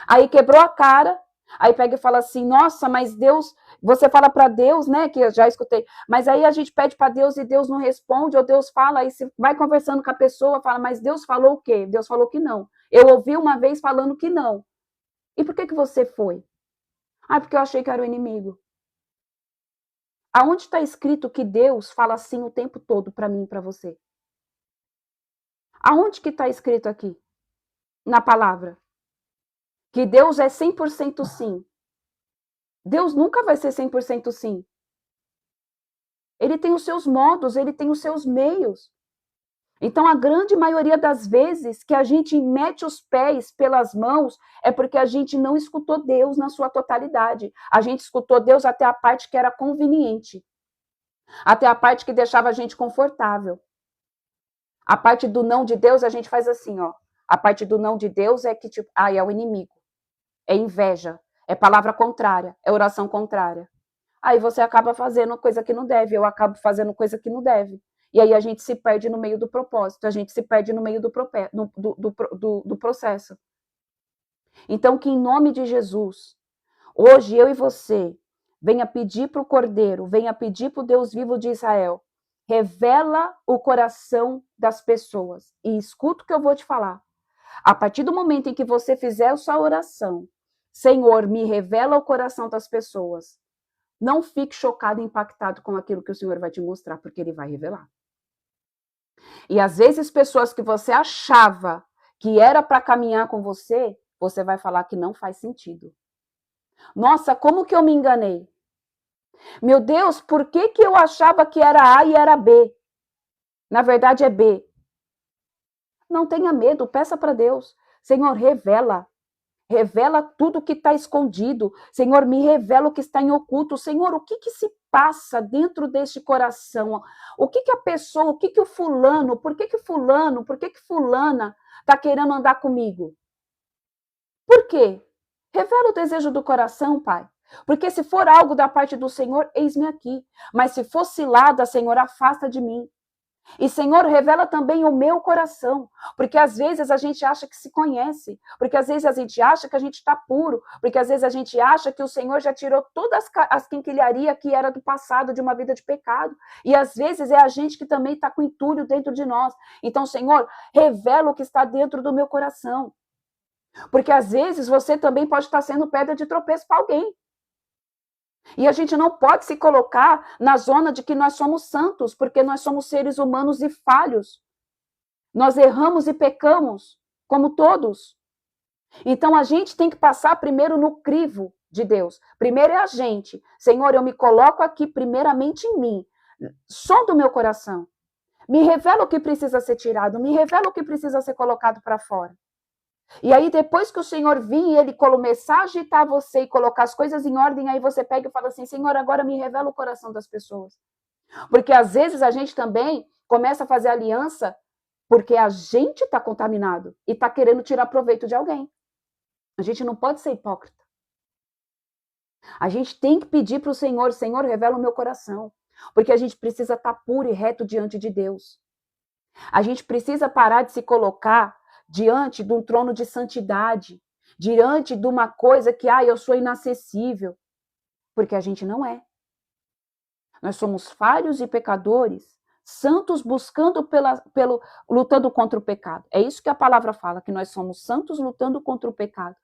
Aí quebrou a cara, aí pega e fala assim, nossa, mas Deus, você fala para Deus, né, que eu já escutei, mas aí a gente pede para Deus e Deus não responde, ou Deus fala, aí você vai conversando com a pessoa, fala, mas Deus falou o quê? Deus falou que não. Eu ouvi uma vez falando que não. E por que você foi? Porque eu achei que era o inimigo. Aonde está escrito que Deus fala sim o tempo todo para mim e para você? Aonde que está escrito aqui? Na palavra. Que Deus é 100% sim. Deus nunca vai ser 100% sim. Ele tem os seus modos, ele tem os seus meios. Então, a grande maioria das vezes que a gente mete os pés pelas mãos é porque a gente não escutou Deus na sua totalidade. A gente escutou Deus até a parte que era conveniente. Até a parte que deixava a gente confortável. A parte do não de Deus, a gente faz assim, ó. A parte do não de Deus é que, tipo, é o inimigo. É inveja. É palavra contrária. É oração contrária. Aí você acaba fazendo coisa que não deve. Eu acabo fazendo coisa que não deve. E aí a gente se perde no meio do propósito. A gente se perde no meio do processo. Então, que em nome de Jesus, hoje eu e você, venha pedir para o Cordeiro, venha pedir para o Deus vivo de Israel, revela o coração das pessoas. E escuta o que eu vou te falar. A partir do momento em que você fizer a sua oração, Senhor, me revela o coração das pessoas. Não fique chocado e impactado com aquilo que o Senhor vai te mostrar, porque Ele vai revelar. E às vezes pessoas que você achava que era para caminhar com você, você vai falar que não faz sentido. Nossa, como que eu me enganei? Meu Deus, por que eu achava que era A e era B? Na verdade é B. Não tenha medo, peça para Deus. Senhor, revela. Revela tudo que está escondido. Senhor, me revela o que está em oculto. Senhor, o que se passa dentro deste coração? O que a pessoa, o que o fulano, por que fulano, por que fulana está querendo andar comigo? Por quê? Revela o desejo do coração, Pai. Porque se for algo da parte do Senhor, eis-me aqui. Mas se for cilada, Senhor, afasta de mim. E, Senhor, revela também o meu coração, porque às vezes a gente acha que se conhece, porque às vezes a gente acha que a gente está puro, porque às vezes a gente acha que o Senhor já tirou todas as quinquilharias que era do passado, de uma vida de pecado, e às vezes é a gente que também está com entulho dentro de nós. Então, Senhor, revela o que está dentro do meu coração, porque às vezes você também pode estar sendo pedra de tropeço para alguém. E a gente não pode se colocar na zona de que nós somos santos, porque nós somos seres humanos e falhos. Nós erramos e pecamos, como todos. Então a gente tem que passar primeiro no crivo de Deus. Primeiro é a gente. Senhor, eu me coloco aqui primeiramente em mim. Som do meu coração. Me revela o que precisa ser tirado, me revela o que precisa ser colocado para fora. E aí, depois que o Senhor vir e ele começar a agitar você e colocar as coisas em ordem, aí você pega e fala assim, Senhor, agora me revela o coração das pessoas. Porque às vezes a gente também começa a fazer aliança porque a gente está contaminado e está querendo tirar proveito de alguém. A gente não pode ser hipócrita. A gente tem que pedir para o Senhor, Senhor, revela o meu coração. Porque a gente precisa estar puro e reto diante de Deus. A gente precisa parar de se colocar diante de um trono de santidade, diante de uma coisa que, eu sou inacessível, porque a gente não é. Nós somos falhos e pecadores, santos buscando lutando contra o pecado. É isso que a palavra fala, que nós somos santos lutando contra o pecado.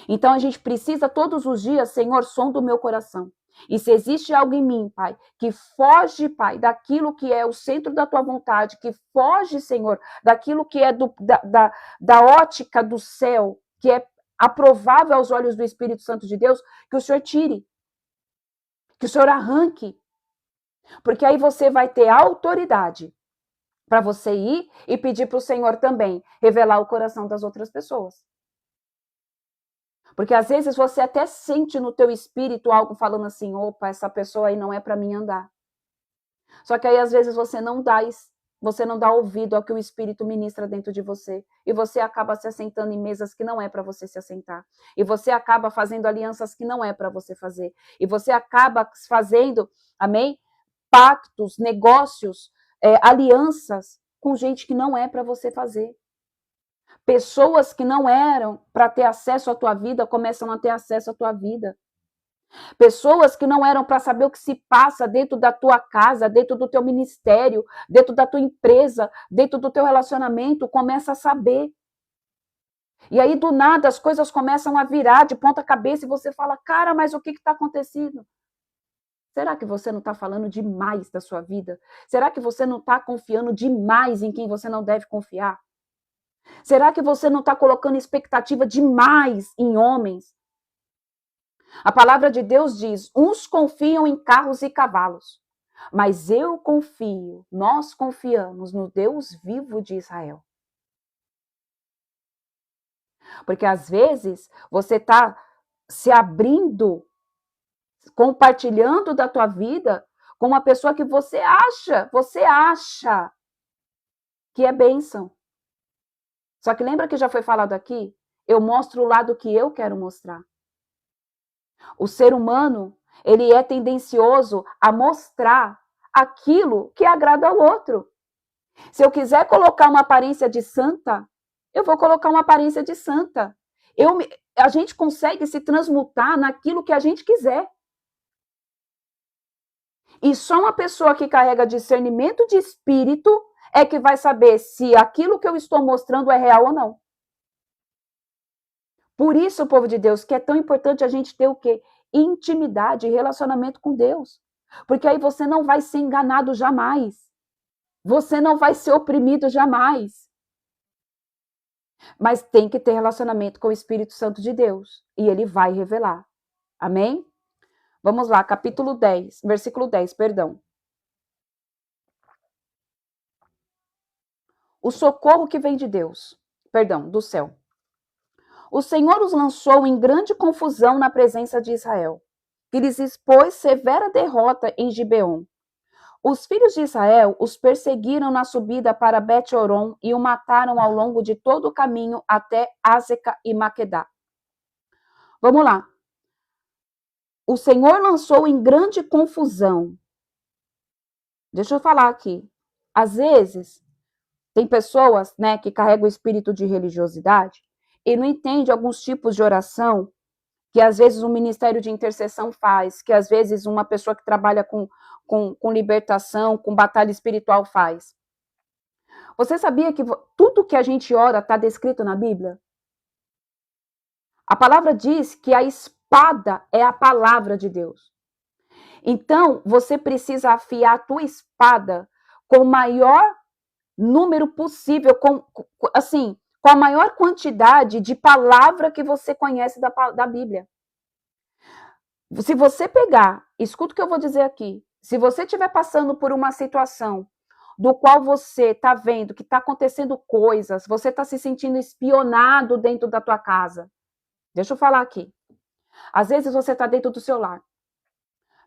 Então a gente precisa todos os dias, Senhor, som do meu coração. E se existe algo em mim, Pai, que foge, Pai, daquilo que é o centro da tua vontade, que foge, Senhor, daquilo que é da ótica do céu, que é aprovável aos olhos do Espírito Santo de Deus, que o Senhor tire, que o Senhor arranque. Porque aí você vai ter autoridade para você ir e pedir para o Senhor também revelar o coração das outras pessoas. Porque às vezes você até sente no teu espírito algo falando assim, opa, essa pessoa aí não é para mim andar. Só que aí às vezes você não dá ouvido ao que o Espírito ministra dentro de você. E você acaba se assentando em mesas que não é para você se assentar. E você acaba fazendo alianças que não é para você fazer. E você acaba fazendo, amém? Pactos, negócios, alianças com gente que não é para você fazer. Pessoas que não eram para ter acesso à tua vida começam a ter acesso à tua vida. Pessoas que não eram para saber o que se passa dentro da tua casa, dentro do teu ministério, dentro da tua empresa, dentro do teu relacionamento, começa a saber. E aí, do nada, as coisas começam a virar de ponta cabeça e você fala, cara, mas o que está acontecendo? Será que você não está falando demais da sua vida? Será que você não está confiando demais em quem você não deve confiar? Será que você não está colocando expectativa demais em homens? A palavra de Deus diz, uns confiam em carros e cavalos, mas eu confio, nós confiamos no Deus vivo de Israel. Porque às vezes você está se abrindo, compartilhando da tua vida com uma pessoa que você acha que é bênção. Só que lembra que já foi falado aqui? Eu mostro o lado que eu quero mostrar. O ser humano, ele é tendencioso a mostrar aquilo que agrada ao outro. Se eu quiser colocar uma aparência de santa, eu vou colocar uma aparência de santa. A gente consegue se transmutar naquilo que a gente quiser. E só uma pessoa que carrega discernimento de espírito é que vai saber se aquilo que eu estou mostrando é real ou não. Por isso, povo de Deus, que é tão importante a gente ter o quê? Intimidade e relacionamento com Deus. Porque aí você não vai ser enganado jamais. Você não vai ser oprimido jamais. Mas tem que ter relacionamento com o Espírito Santo de Deus. E ele vai revelar. Amém? Vamos lá, capítulo 10, versículo 10, perdão. O socorro que vem de Deus, perdão, do céu. O Senhor os lançou em grande confusão na presença de Israel, que lhes expôs severa derrota em Gibeon. Os filhos de Israel os perseguiram na subida para Bet-Horon e o mataram ao longo de todo o caminho até Azeca e Maquedá. Vamos lá. O Senhor lançou em grande confusão. Deixa eu falar aqui. Às vezes, tem pessoas, né, que carregam o espírito de religiosidade e não entende alguns tipos de oração que às vezes um ministério de intercessão faz, que às vezes uma pessoa que trabalha com libertação, com batalha espiritual faz. Você sabia que tudo que a gente ora está descrito na Bíblia? A palavra diz que a espada é a palavra de Deus. Então, você precisa afiar a tua espada com o maior número possível, com a maior quantidade de palavra que você conhece da Bíblia. Se você pegar, escuta o que eu vou dizer aqui, se você estiver passando por uma situação do qual você está vendo que está acontecendo coisas, você está se sentindo espionado dentro da tua casa, deixa eu falar aqui. Às vezes você está dentro do seu lar,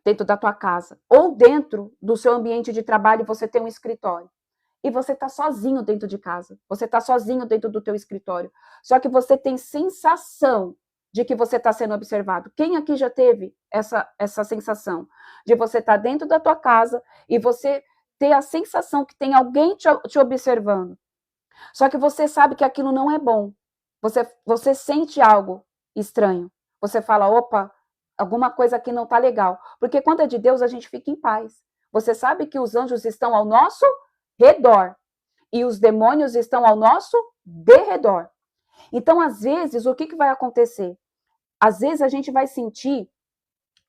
dentro da tua casa, ou dentro do seu ambiente de trabalho, você tem um escritório. E você está sozinho dentro de casa. Você está sozinho dentro do teu escritório. Só que você tem sensação de que você está sendo observado. Quem aqui já teve essa sensação de você estar dentro da tua casa e você ter a sensação que tem alguém te observando? Só que você sabe que aquilo não é bom. Você sente algo estranho. Você fala, opa, alguma coisa aqui não está legal. Porque quando é de Deus, a gente fica em paz. Você sabe que os anjos estão ao nosso redor e os demônios estão ao nosso derredor. Então, às vezes, o que vai acontecer? Às vezes a gente vai sentir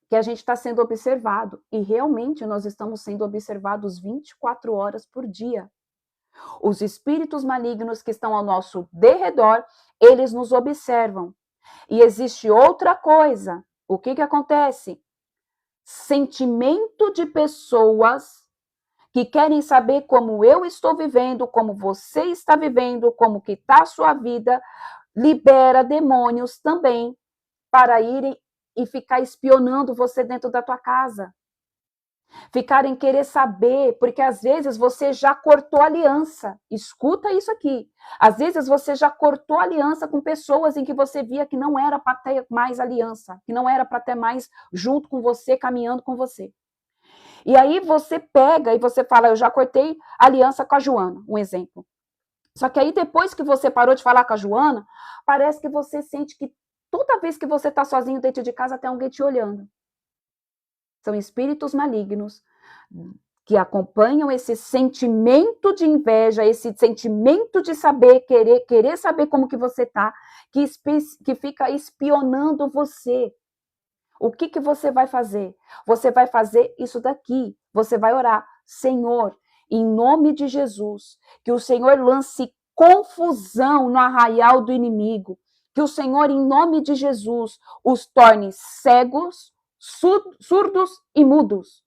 que a gente está sendo observado, e realmente nós estamos sendo observados 24 horas por dia. Os espíritos malignos que estão ao nosso derredor, eles nos observam. E existe outra coisa. O que acontece? Sentimento de pessoas que querem saber como eu estou vivendo, como você está vivendo, como que está a sua vida, libera demônios também para irem e ficar espionando você dentro da tua casa. Ficarem querer saber, porque às vezes você já cortou aliança. Escuta isso aqui. Às vezes você já cortou aliança com pessoas em que você via que não era para ter mais aliança, que não era para ter mais junto com você, caminhando com você. E aí você pega e você fala, eu já cortei aliança com a Joana, um exemplo. Só que aí depois que você parou de falar com a Joana, parece que você sente que toda vez que você está sozinho dentro de casa, tem alguém te olhando. São espíritos malignos que acompanham esse sentimento de inveja, esse sentimento de saber, querer saber como que você está, que fica espionando você. O que você vai fazer? Você vai fazer isso daqui. Você vai orar. Senhor, em nome de Jesus, que o Senhor lance confusão no arraial do inimigo. Que o Senhor, em nome de Jesus, os torne cegos, surdos e mudos.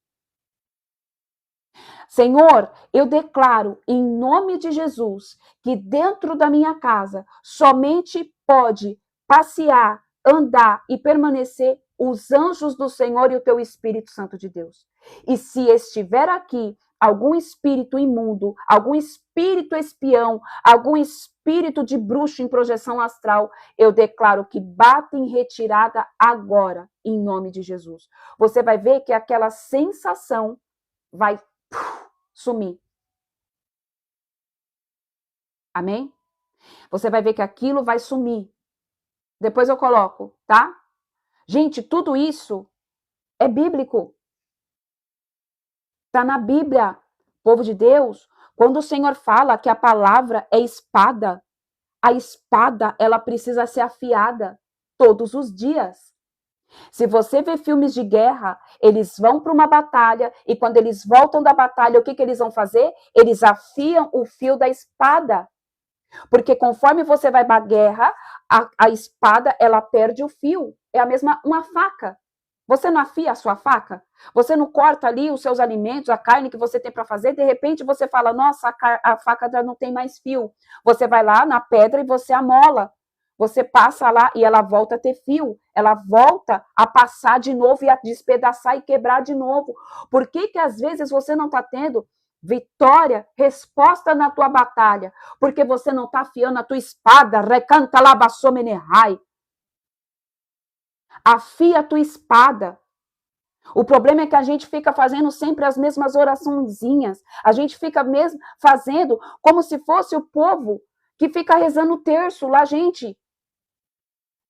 Senhor, eu declaro, em nome de Jesus, que dentro da minha casa somente pode passear, andar e permanecer os anjos do Senhor e o teu Espírito Santo de Deus. E se estiver aqui algum espírito imundo, algum espírito espião, algum espírito de bruxo em projeção astral, eu declaro que bata em retirada agora, em nome de Jesus. Você vai ver que aquela sensação vai sumir. Amém? Você vai ver que aquilo vai sumir. Depois eu coloco, tá? Gente, tudo isso é bíblico. Está na Bíblia, povo de Deus. Quando o Senhor fala que a palavra é espada, a espada ela precisa ser afiada todos os dias. Se você vê filmes de guerra, eles vão para uma batalha e quando eles voltam da batalha, o que eles vão fazer? Eles afiam o fio da espada. Porque conforme você vai para a guerra, a espada ela perde o fio. É a mesma uma faca. Você não afia a sua faca? Você não corta ali os seus alimentos, a carne que você tem para fazer, de repente você fala, nossa, a faca já não tem mais fio. Você vai lá na pedra e você amola. Você passa lá e ela volta a ter fio. Ela volta a passar de novo e a despedaçar e quebrar de novo. Por que às vezes você não está tendo vitória, resposta na tua batalha? Porque você não está afiando a tua espada. Recanta lá, bassomenerai. Afia a tua espada. O problema é que a gente fica fazendo sempre as mesmas oraçõezinhas. A gente fica mesmo fazendo como se fosse o povo que fica rezando o terço lá, gente.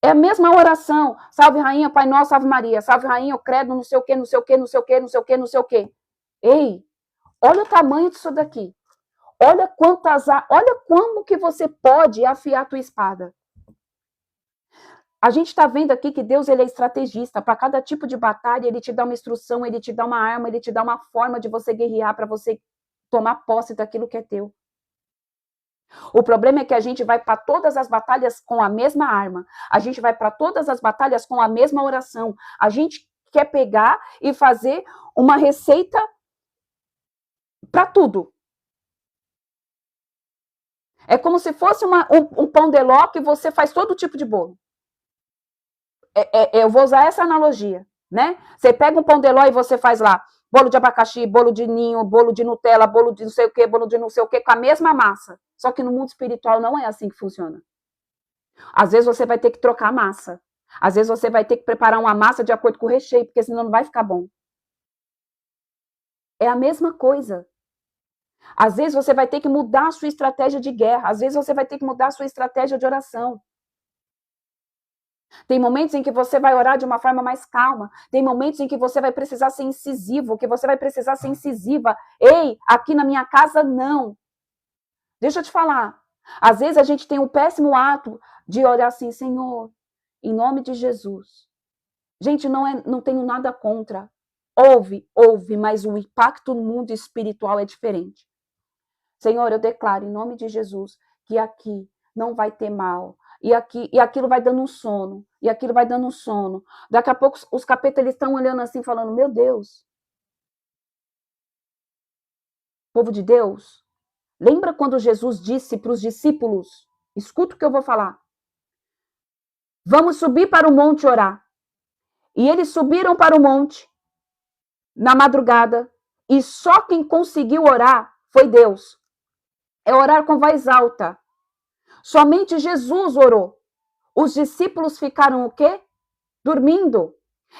É a mesma oração. Salve rainha, Pai Nosso, Ave Maria. Salve rainha, o credo, não sei o quê, não sei o quê, não sei o quê, não sei o quê, não sei o quê. Ei, olha o tamanho disso daqui. Olha como que você pode afiar a tua espada. A gente está vendo aqui que Deus ele é estrategista. Para cada tipo de batalha, ele te dá uma instrução, ele te dá uma arma, ele te dá uma forma de você guerrear para você tomar posse daquilo que é teu. O problema é que a gente vai para todas as batalhas com a mesma arma. A gente vai para todas as batalhas com a mesma oração. A gente quer pegar e fazer uma receita para tudo. É como se fosse um pão de ló que você faz todo tipo de bolo. Eu vou usar essa analogia, né? Você pega um pão de ló e você faz lá bolo de abacaxi, bolo de ninho, bolo de Nutella, bolo de não sei o quê, bolo de não sei o quê, com a mesma massa. Só que no mundo espiritual não é assim que funciona. Às vezes você vai ter que trocar a massa. Às vezes você vai ter que preparar uma massa de acordo com o recheio, porque senão não vai ficar bom. É a mesma coisa. Às vezes você vai ter que mudar a sua estratégia de guerra. Às vezes você vai ter que mudar a sua estratégia de oração. Tem momentos em que você vai orar de uma forma mais calma. Tem momentos em que você vai precisar ser incisivo, que você vai precisar ser incisiva. Ei, aqui na minha casa, não. Deixa eu te falar. Às vezes a gente tem um péssimo ato de orar assim, Senhor, em nome de Jesus. Gente, não tenho nada contra. Houve, mas o impacto no mundo espiritual é diferente. Senhor, eu declaro em nome de Jesus que aqui não vai ter mal. E aquilo vai dando um sono. E aquilo vai dando um sono. Daqui a pouco os capetas eles estão olhando assim, falando, meu Deus. Povo de Deus, lembra quando Jesus disse para os discípulos, escuta o que eu vou falar. Vamos subir para o monte orar. E eles subiram para o monte na madrugada. E só quem conseguiu orar foi Deus. É orar com voz alta. Somente Jesus orou. Os discípulos ficaram o quê? Dormindo.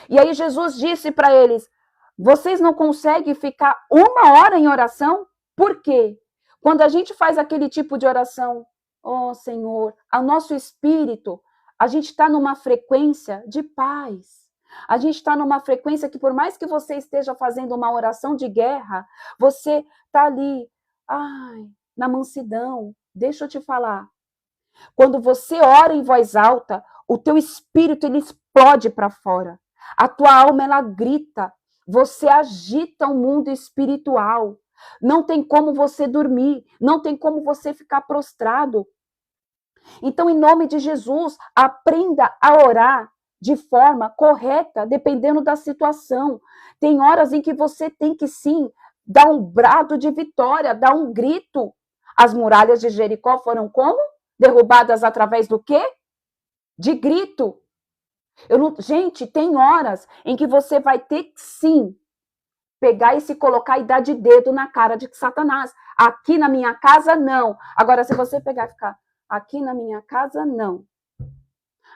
E aí Jesus disse para eles, vocês não conseguem ficar 1 hora em oração? Por quê? Quando a gente faz aquele tipo de oração, oh Senhor, ao nosso espírito, a gente está numa frequência de paz. A gente está numa frequência que por mais que você esteja fazendo uma oração de guerra, você está ali, na mansidão. Deixa eu te falar. Quando você ora em voz alta, o teu espírito ele explode para fora. A tua alma ela grita. Você agita o mundo espiritual. Não tem como você dormir, não tem como você ficar prostrado. Então, em nome de Jesus, aprenda a orar de forma correta, dependendo da situação. Tem horas em que você tem que sim dar um brado de vitória, dar um grito. As muralhas de Jericó foram como? Derrubadas através do quê? De grito. Gente, tem horas em que você vai ter que sim pegar e se colocar e dar de dedo na cara de Satanás. Aqui na minha casa, não. Agora, se você pegar e ficar, aqui na minha casa, não.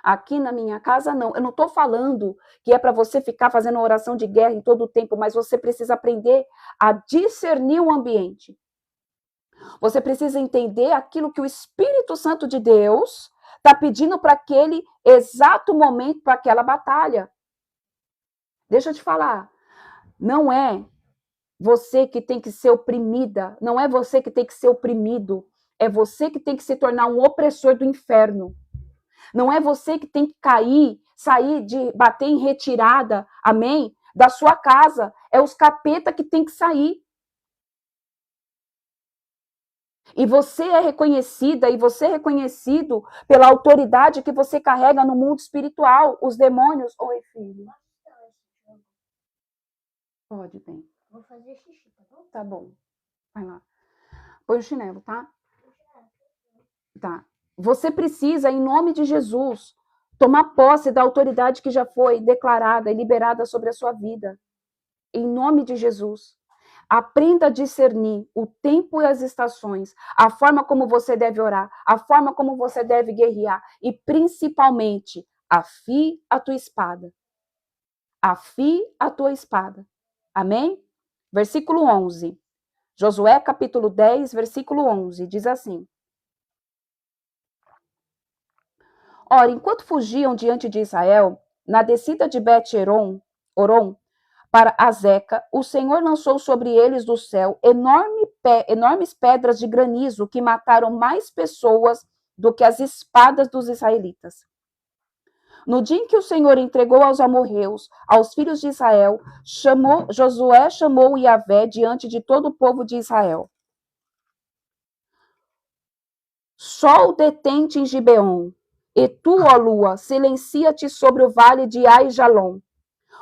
Aqui na minha casa, não. Eu não estou falando que é para você ficar fazendo oração de guerra em todo o tempo, mas você precisa aprender a discernir o ambiente. Você precisa entender aquilo que o Espírito Santo de Deus está pedindo para aquele exato momento, para aquela batalha. Deixa eu te falar. Não é você que tem que ser oprimida, não é você que tem que ser oprimido, é você que tem que se tornar um opressor do inferno. Não é você que tem que cair, sair de bater em retirada, amém? Da sua casa, é os capeta que tem que sair. E você é reconhecida e você é reconhecido pela autoridade que você carrega no mundo espiritual. Os demônios... Oi, filho. Pode, bem. Vou fazer xixi, tá bom? Tá bom. Vai lá. Põe o chinelo, tá? Tá. Você precisa, em nome de Jesus, tomar posse da autoridade que já foi declarada e liberada sobre a sua vida. Em nome de Jesus. Aprenda a discernir o tempo e as estações, a forma como você deve orar, a forma como você deve guerrear e, principalmente, afie a tua espada. Afie a tua espada. Amém? Versículo 11. Josué, capítulo 10, versículo 11, diz assim. Ora, enquanto fugiam diante de Israel, na descida de Bet-Oron, para Azeca, o Senhor lançou sobre eles do céu enormes pedras de granizo que mataram mais pessoas do que as espadas dos israelitas. No dia em que o Senhor entregou aos amorreus, aos filhos de Israel, Josué chamou Iavé diante de todo o povo de Israel. Sol detente em Gibeon, e tu, ó lua, silencia-te sobre o vale de Aijalon.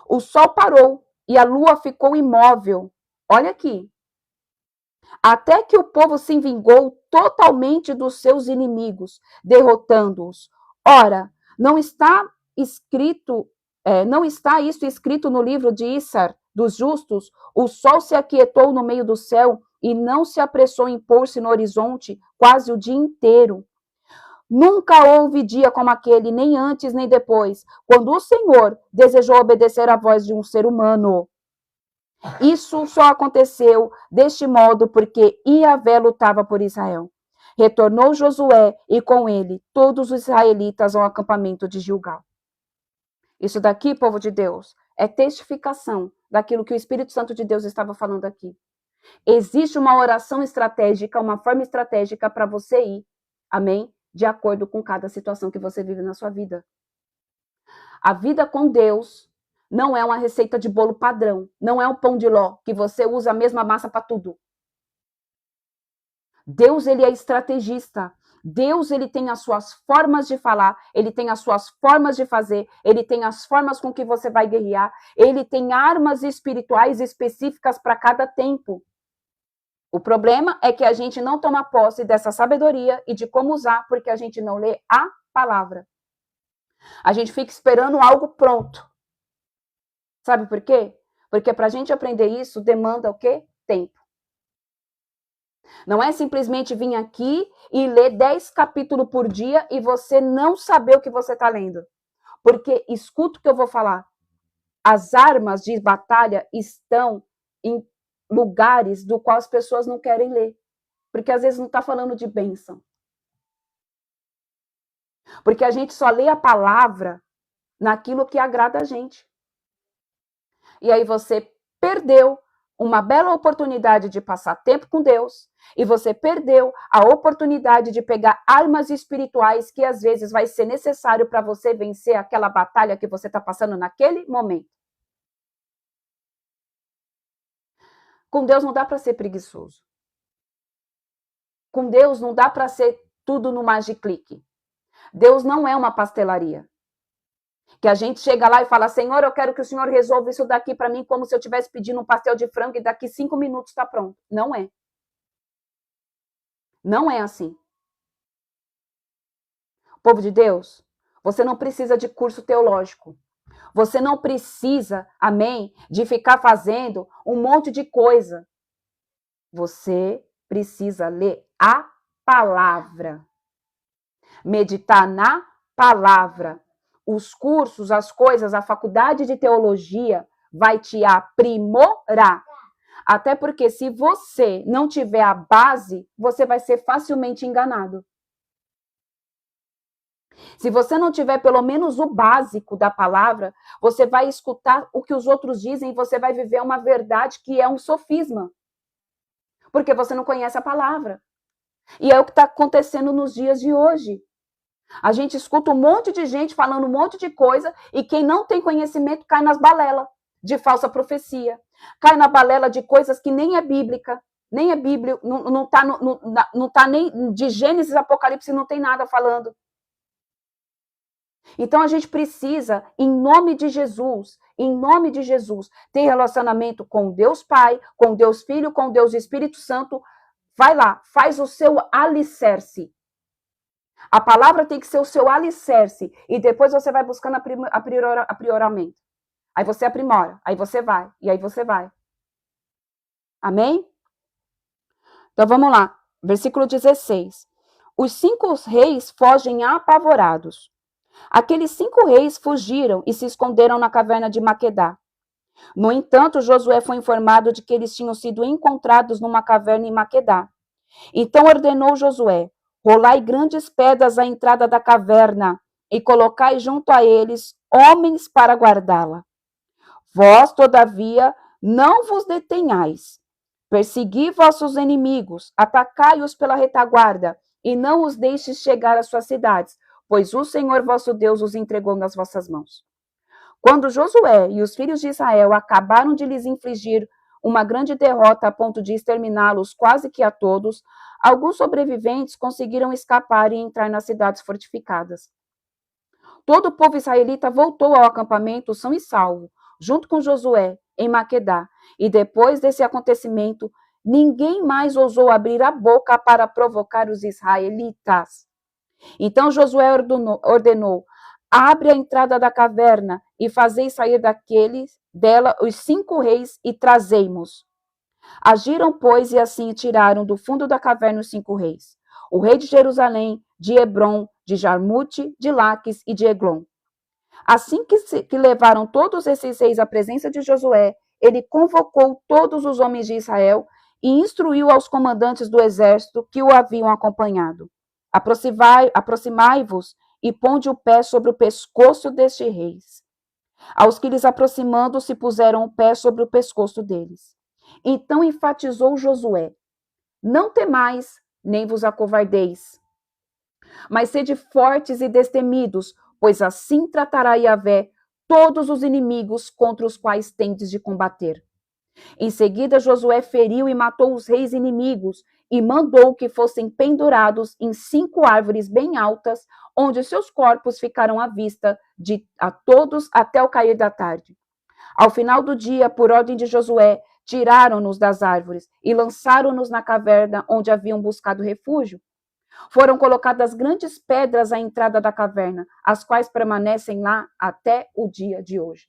O sol parou e a lua ficou imóvel. Olha aqui. Até que o povo se vingou totalmente dos seus inimigos, derrotando-os. Ora, não está isto escrito no livro de Issar, dos justos? O sol se aquietou no meio do céu e não se apressou em pôr-se no horizonte quase o dia inteiro. Nunca houve dia como aquele, nem antes nem depois, quando o Senhor desejou obedecer à voz de um ser humano. Isso só aconteceu deste modo porque Iavé lutava por Israel. Retornou Josué e com ele todos os israelitas ao acampamento de Gilgal. Isso daqui, povo de Deus, é testificação daquilo que o Espírito Santo de Deus estava falando aqui. Existe uma oração estratégica, uma forma estratégica para você ir, amém? De acordo com cada situação que você vive na sua vida. A vida com Deus não é uma receita de bolo padrão, não é um pão de ló, que você usa a mesma massa para tudo. Deus, ele é estrategista. Deus, ele tem as suas formas de falar, ele tem as suas formas de fazer, ele tem as formas com que você vai guerrear, ele tem armas espirituais específicas para cada tempo. O problema é que a gente não toma posse dessa sabedoria e de como usar, porque a gente não lê a palavra. A gente fica esperando algo pronto. Sabe por quê? Porque para a gente aprender isso, demanda o quê? Tempo. Não é simplesmente vir aqui e ler 10 capítulos por dia e você não saber o que você está lendo. Porque, escuta o que eu vou falar, as armas de batalha estão em lugares do qual as pessoas não querem ler. Porque às vezes não está falando de bênção. Porque a gente só lê a palavra naquilo que agrada a gente. E aí você perdeu uma bela oportunidade de passar tempo com Deus, e você perdeu a oportunidade de pegar armas espirituais que às vezes vai ser necessário para você vencer aquela batalha que você está passando naquele momento. Com Deus não dá para ser preguiçoso. Com Deus não dá para ser tudo no magic-clique. Deus não é uma pastelaria. Que a gente chega lá e fala, Senhor, eu quero que o Senhor resolva isso daqui para mim como se eu estivesse pedindo um pastel de frango e daqui 5 minutos está pronto. Não é. Não é assim. Povo de Deus, você não precisa de curso teológico. Você não precisa, amém, de ficar fazendo um monte de coisa. Você precisa ler a palavra. Meditar na palavra. Os cursos, as coisas, a faculdade de teologia vai te aprimorar. Até porque se você não tiver a base, você vai ser facilmente enganado. Se você não tiver pelo menos o básico da palavra, você vai escutar o que os outros dizem e você vai viver uma verdade que é um sofisma. Porque você não conhece a palavra. E é o que está acontecendo nos dias de hoje. A gente escuta um monte de gente falando um monte de coisa e quem não tem conhecimento cai nas balelas de falsa profecia. Cai na balela de coisas que nem é bíblica, nem é bíblia, não tá nem de Gênesis, Apocalipse, não tem nada falando. Então a gente precisa, em nome de Jesus, ter relacionamento com Deus Pai, com Deus Filho, com Deus Espírito Santo. Vai lá, faz o seu alicerce. A palavra tem que ser o seu alicerce. E depois você vai buscando aprimoramento. Aí você aprimora, aí você vai, e aí você vai. Amém? Então vamos lá. Versículo 16. Os 5 reis fogem apavorados. Aqueles 5 reis fugiram e se esconderam na caverna de Maquedá. No entanto, Josué foi informado de que eles tinham sido encontrados numa caverna em Maquedá. Então ordenou Josué: rolai grandes pedras à entrada da caverna e colocai junto a eles homens para guardá-la. Vós, todavia, não vos detenhais. Persegui vossos inimigos, atacai-os pela retaguarda e não os deixes chegar às suas cidades, pois o Senhor vosso Deus os entregou nas vossas mãos. Quando Josué e os filhos de Israel acabaram de lhes infligir uma grande derrota a ponto de exterminá-los quase que a todos, alguns sobreviventes conseguiram escapar e entrar nas cidades fortificadas. Todo o povo israelita voltou ao acampamento são e salvo, junto com Josué, em Maquedá. E depois desse acontecimento, ninguém mais ousou abrir a boca para provocar os israelitas. Então Josué ordenou: abre a entrada da caverna e fazei sair dela os 5 reis e trazei-mos. Agiram, pois, e assim tiraram do fundo da caverna os 5 reis: o rei de Jerusalém, de Hebrom, de Jarmute, de Laques e de Eglon. Assim que levaram todos esses reis à presença de Josué, ele convocou todos os homens de Israel e instruiu aos comandantes do exército que o haviam acompanhado: aproximai-vos e ponde o pé sobre o pescoço destes reis. Aos que lhes aproximando-se puseram o pé sobre o pescoço deles. Então enfatizou Josué: não temais, nem vos acovardeis, mas sede fortes e destemidos, pois assim tratará Yahvé todos os inimigos contra os quais tendes de combater. Em seguida, Josué feriu e matou os reis inimigos e mandou que fossem pendurados em 5 árvores bem altas, onde seus corpos ficaram à vista de a todos até o cair da tarde. Ao final do dia, por ordem de Josué, tiraram-nos das árvores e lançaram-nos na caverna onde haviam buscado refúgio. Foram colocadas grandes pedras à entrada da caverna, as quais permanecem lá até o dia de hoje.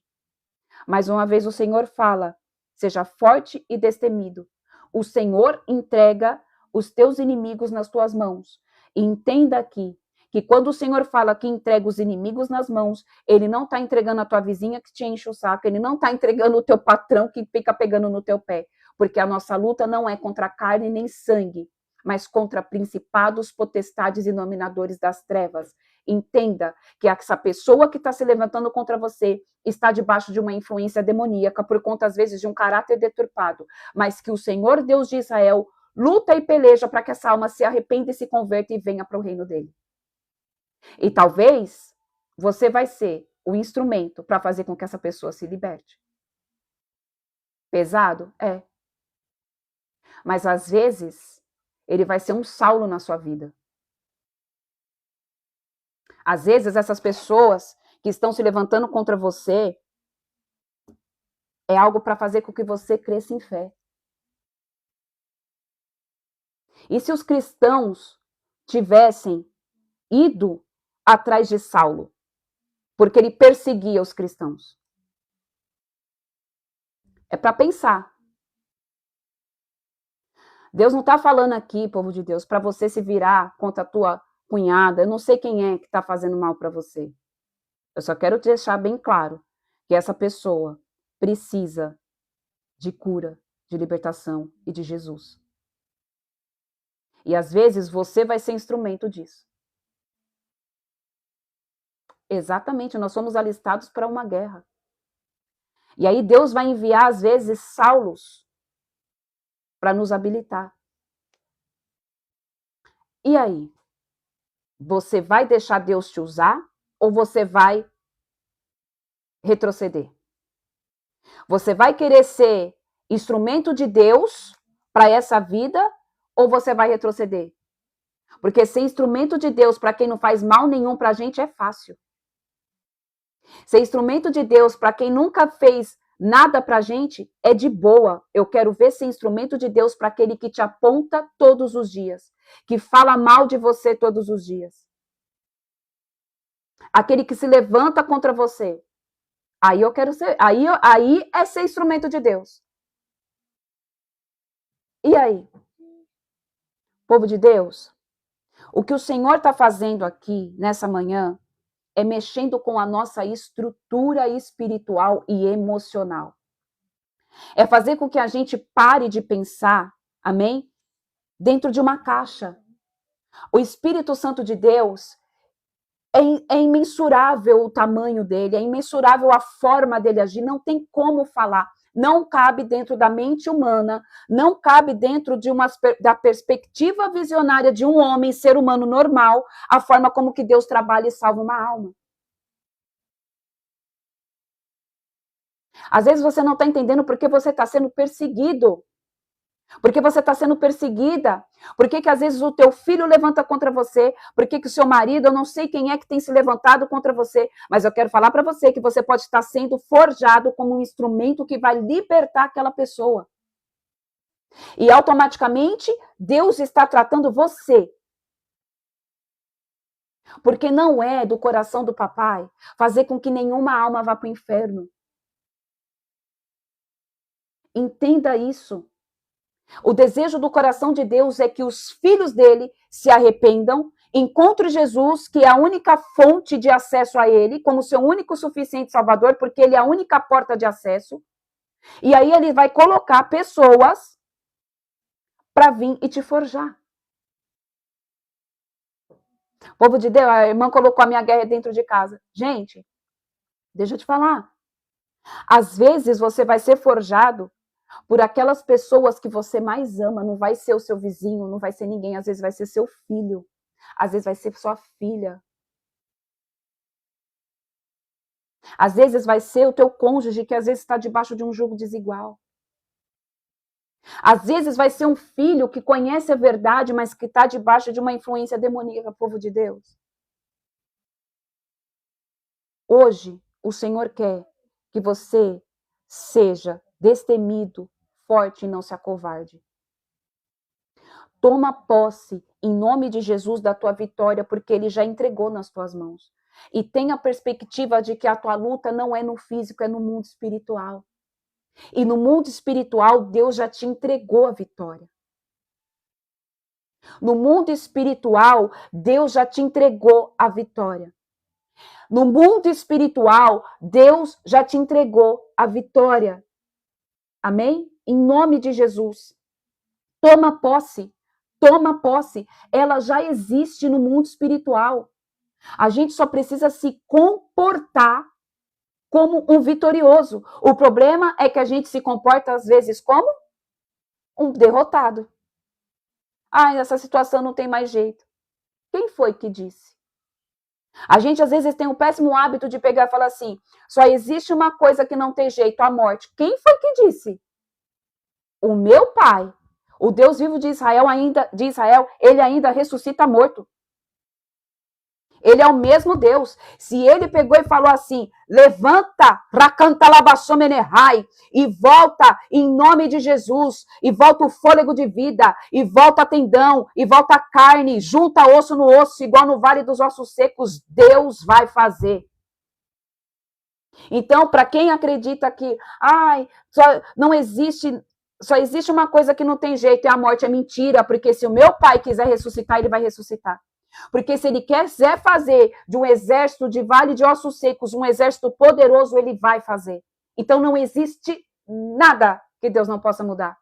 Mais uma vez o Senhor fala: seja forte e destemido. O Senhor entrega os teus inimigos nas tuas mãos. E entenda aqui que quando o Senhor fala que entrega os inimigos nas mãos, ele não está entregando a tua vizinha que te enche o saco, ele não está entregando o teu patrão que fica pegando no teu pé, porque a nossa luta não é contra carne nem sangue, mas contra principados, potestades e dominadores das trevas. Entenda que essa pessoa que está se levantando contra você está debaixo de uma influência demoníaca por conta, às vezes, de um caráter deturpado, mas que o Senhor Deus de Israel luta e peleja para que essa alma se arrependa e se converta e venha para o reino dele. E talvez você vai ser o instrumento para fazer com que essa pessoa se liberte. Pesado? É. Mas às vezes ele vai ser um Saulo na sua vida. Às vezes essas pessoas que estão se levantando contra você é algo para fazer com que você cresça em fé. E se os cristãos tivessem ido atrás de Saulo, porque ele perseguia os cristãos? É para pensar. Deus não está falando aqui, povo de Deus, para você se virar contra a tua cunhada. Eu não sei quem é que está fazendo mal para você. Eu só quero te deixar bem claro que essa pessoa precisa de cura, de libertação e de Jesus. E às vezes você vai ser instrumento disso. Exatamente, nós somos alistados para uma guerra. E aí Deus vai enviar, às vezes, Saulos para nos habilitar. E aí? Você vai deixar Deus te usar ou você vai retroceder? Você vai querer ser instrumento de Deus para essa vida ou você vai retroceder? Porque ser instrumento de Deus para quem não faz mal nenhum para a gente é fácil. Ser instrumento de Deus para quem nunca fez nada para a gente é de boa. Eu quero ver ser instrumento de Deus para aquele que te aponta todos os dias, que fala mal de você todos os dias. Aquele que se levanta contra você. Aí eu quero ser, aí é ser instrumento de Deus. E aí? Povo de Deus, o que o Senhor está fazendo aqui nessa manhã é mexendo com a nossa estrutura espiritual e emocional. É fazer com que a gente pare de pensar, amém? Dentro de uma caixa. O Espírito Santo de Deus é imensurável o tamanho dele, é imensurável a forma dele agir, não tem como falar. Não cabe dentro da mente humana, não cabe dentro da perspectiva visionária de um homem, ser humano normal, a forma como que Deus trabalha e salva uma alma. Às vezes você não está entendendo porque você está sendo perseguido. Porque você está sendo perseguida. Por que às vezes o teu filho levanta contra você? Por que o seu marido, eu não sei quem é que tem se levantado contra você, mas eu quero falar para você que você pode estar sendo forjado como um instrumento que vai libertar aquela pessoa. E automaticamente Deus está tratando você. Porque não é do coração do papai fazer com que nenhuma alma vá para o inferno. Entenda isso. O desejo do coração de Deus é que os filhos dele se arrependam, encontrem Jesus, que é a única fonte de acesso a ele, como seu único suficiente salvador, porque ele é a única porta de acesso. E aí ele vai colocar pessoas para vir e te forjar. Povo de Deus, a irmã colocou a minha guerra dentro de casa. Gente, deixa eu te falar. Às vezes você vai ser forjado por aquelas pessoas que você mais ama. Não vai ser o seu vizinho, não vai ser ninguém. Às vezes vai ser seu filho. Às vezes vai ser sua filha. Às vezes vai ser o teu cônjuge que às vezes está debaixo de um jugo desigual. Às vezes vai ser um filho que conhece a verdade, mas que está debaixo de uma influência demoníaca, povo de Deus. Hoje, o Senhor quer que você seja destemido, forte e não se acovarde. Toma posse, em nome de Jesus, da tua vitória, porque Ele já entregou nas tuas mãos. E tenha a perspectiva de que a tua luta não é no físico, é no mundo espiritual. E no mundo espiritual, Deus já te entregou a vitória. No mundo espiritual, Deus já te entregou a vitória. No mundo espiritual, Deus já te entregou a vitória. Amém? Em nome de Jesus. Toma posse. Toma posse. Ela já existe no mundo espiritual. A gente só precisa se comportar como um vitorioso. O problema é que a gente se comporta às vezes como um derrotado. Ah, essa situação não tem mais jeito. Quem foi que disse? A gente às vezes tem um péssimo hábito de pegar e falar assim, só existe uma coisa que não tem jeito, a morte. Quem foi que disse? O meu pai, o Deus vivo de Israel, ele ainda ressuscita morto. Ele é o mesmo Deus. Se ele pegou e falou assim, levanta, racantalabassomenerrai, e volta em nome de Jesus, e volta o fôlego de vida, e volta tendão, e volta carne, junta osso no osso, igual no vale dos ossos secos, Deus vai fazer. Então, para quem acredita que, só existe uma coisa que não tem jeito, é a morte, é mentira, porque se o meu pai quiser ressuscitar, ele vai ressuscitar. Porque se ele quiser fazer de um exército de vale de ossos secos um exército poderoso, ele vai fazer. Então não existe nada que Deus não possa mudar.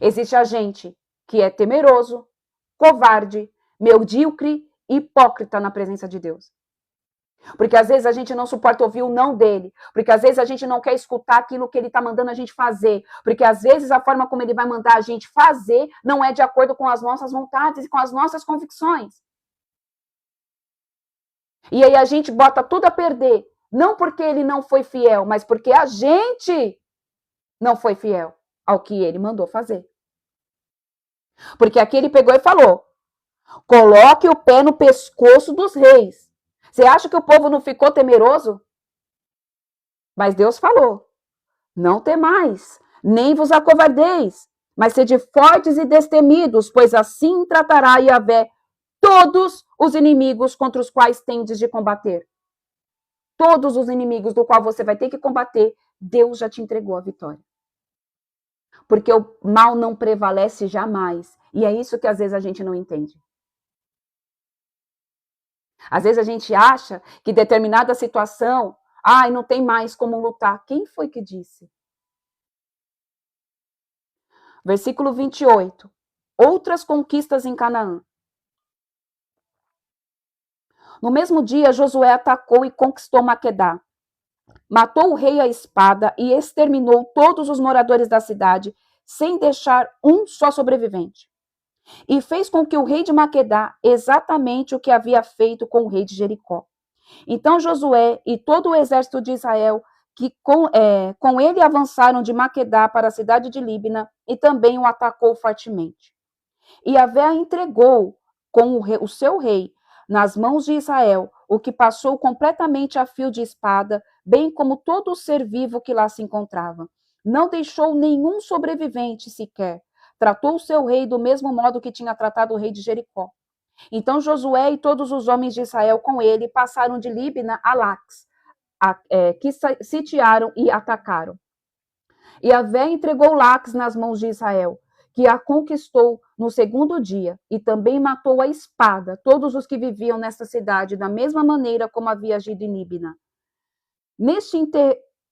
Existe a gente que é temeroso, covarde, medíocre e hipócrita na presença de Deus. Porque às vezes a gente não suporta ouvir o não dele. Porque às vezes a gente não quer escutar aquilo que ele está mandando a gente fazer. Porque às vezes a forma como ele vai mandar a gente fazer não é de acordo com as nossas vontades e com as nossas convicções. E aí a gente bota tudo a perder. Não porque ele não foi fiel, mas porque a gente não foi fiel ao que ele mandou fazer. Porque aqui ele pegou e falou, coloque o pé no pescoço dos reis. Você acha que o povo não ficou temeroso? Mas Deus falou, não temais, nem vos acovardeis, mas sede fortes e destemidos, pois assim tratará Yahvé todos os inimigos contra os quais tendes de combater. Todos os inimigos do qual você vai ter que combater, Deus já te entregou a vitória. Porque o mal não prevalece jamais. E é isso que às vezes a gente não entende. Às vezes a gente acha que determinada situação, não tem mais como lutar. Quem foi que disse? Versículo 28. Outras conquistas em Canaã. No mesmo dia, Josué atacou e conquistou Maquedá. Matou o rei à espada e exterminou todos os moradores da cidade, sem deixar um só sobrevivente. E fez com que o rei de Maquedá exatamente o que havia feito com o rei de Jericó. Então Josué e todo o exército de Israel, que com ele avançaram de Maquedá para a cidade de Líbina, e também o atacou fortemente. E Yahvé entregou com o seu rei nas mãos de Israel, o que passou completamente a fio de espada, bem como todo o ser vivo que lá se encontrava. Não deixou nenhum sobrevivente sequer. Tratou o seu rei do mesmo modo que tinha tratado o rei de Jericó. Então Josué e todos os homens de Israel com ele passaram de Líbina a Lax, que sitiaram e atacaram. E Yahvé entregou Lax nas mãos de Israel, que a conquistou no segundo dia, e também matou à espada todos os que viviam nesta cidade, da mesma maneira como havia agido em Líbina. Neste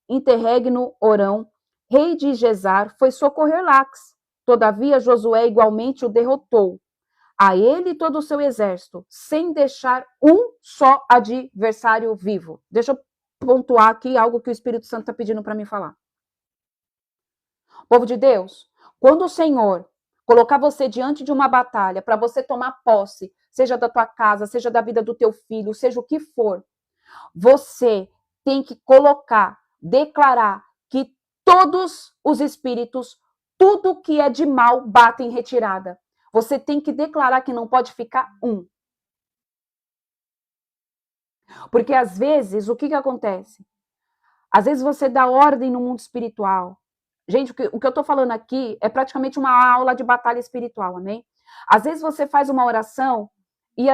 interregno, Orão, rei de Gesar, foi socorrer Lax. Todavia, Josué igualmente o derrotou, a ele e todo o seu exército, sem deixar um só adversário vivo. Deixa eu pontuar aqui algo que o Espírito Santo está pedindo para mim falar. Povo de Deus, quando o Senhor colocar você diante de uma batalha para você tomar posse, seja da tua casa, seja da vida do teu filho, seja o que for, você tem que colocar, declarar que todos os espíritos, tudo que é de mal, bate em retirada. Você tem que declarar que não pode ficar um. Porque às vezes, o que acontece? Às vezes você dá ordem no mundo espiritual. Gente, o que eu estou falando aqui é praticamente uma aula de batalha espiritual, amém? Às vezes você faz uma oração e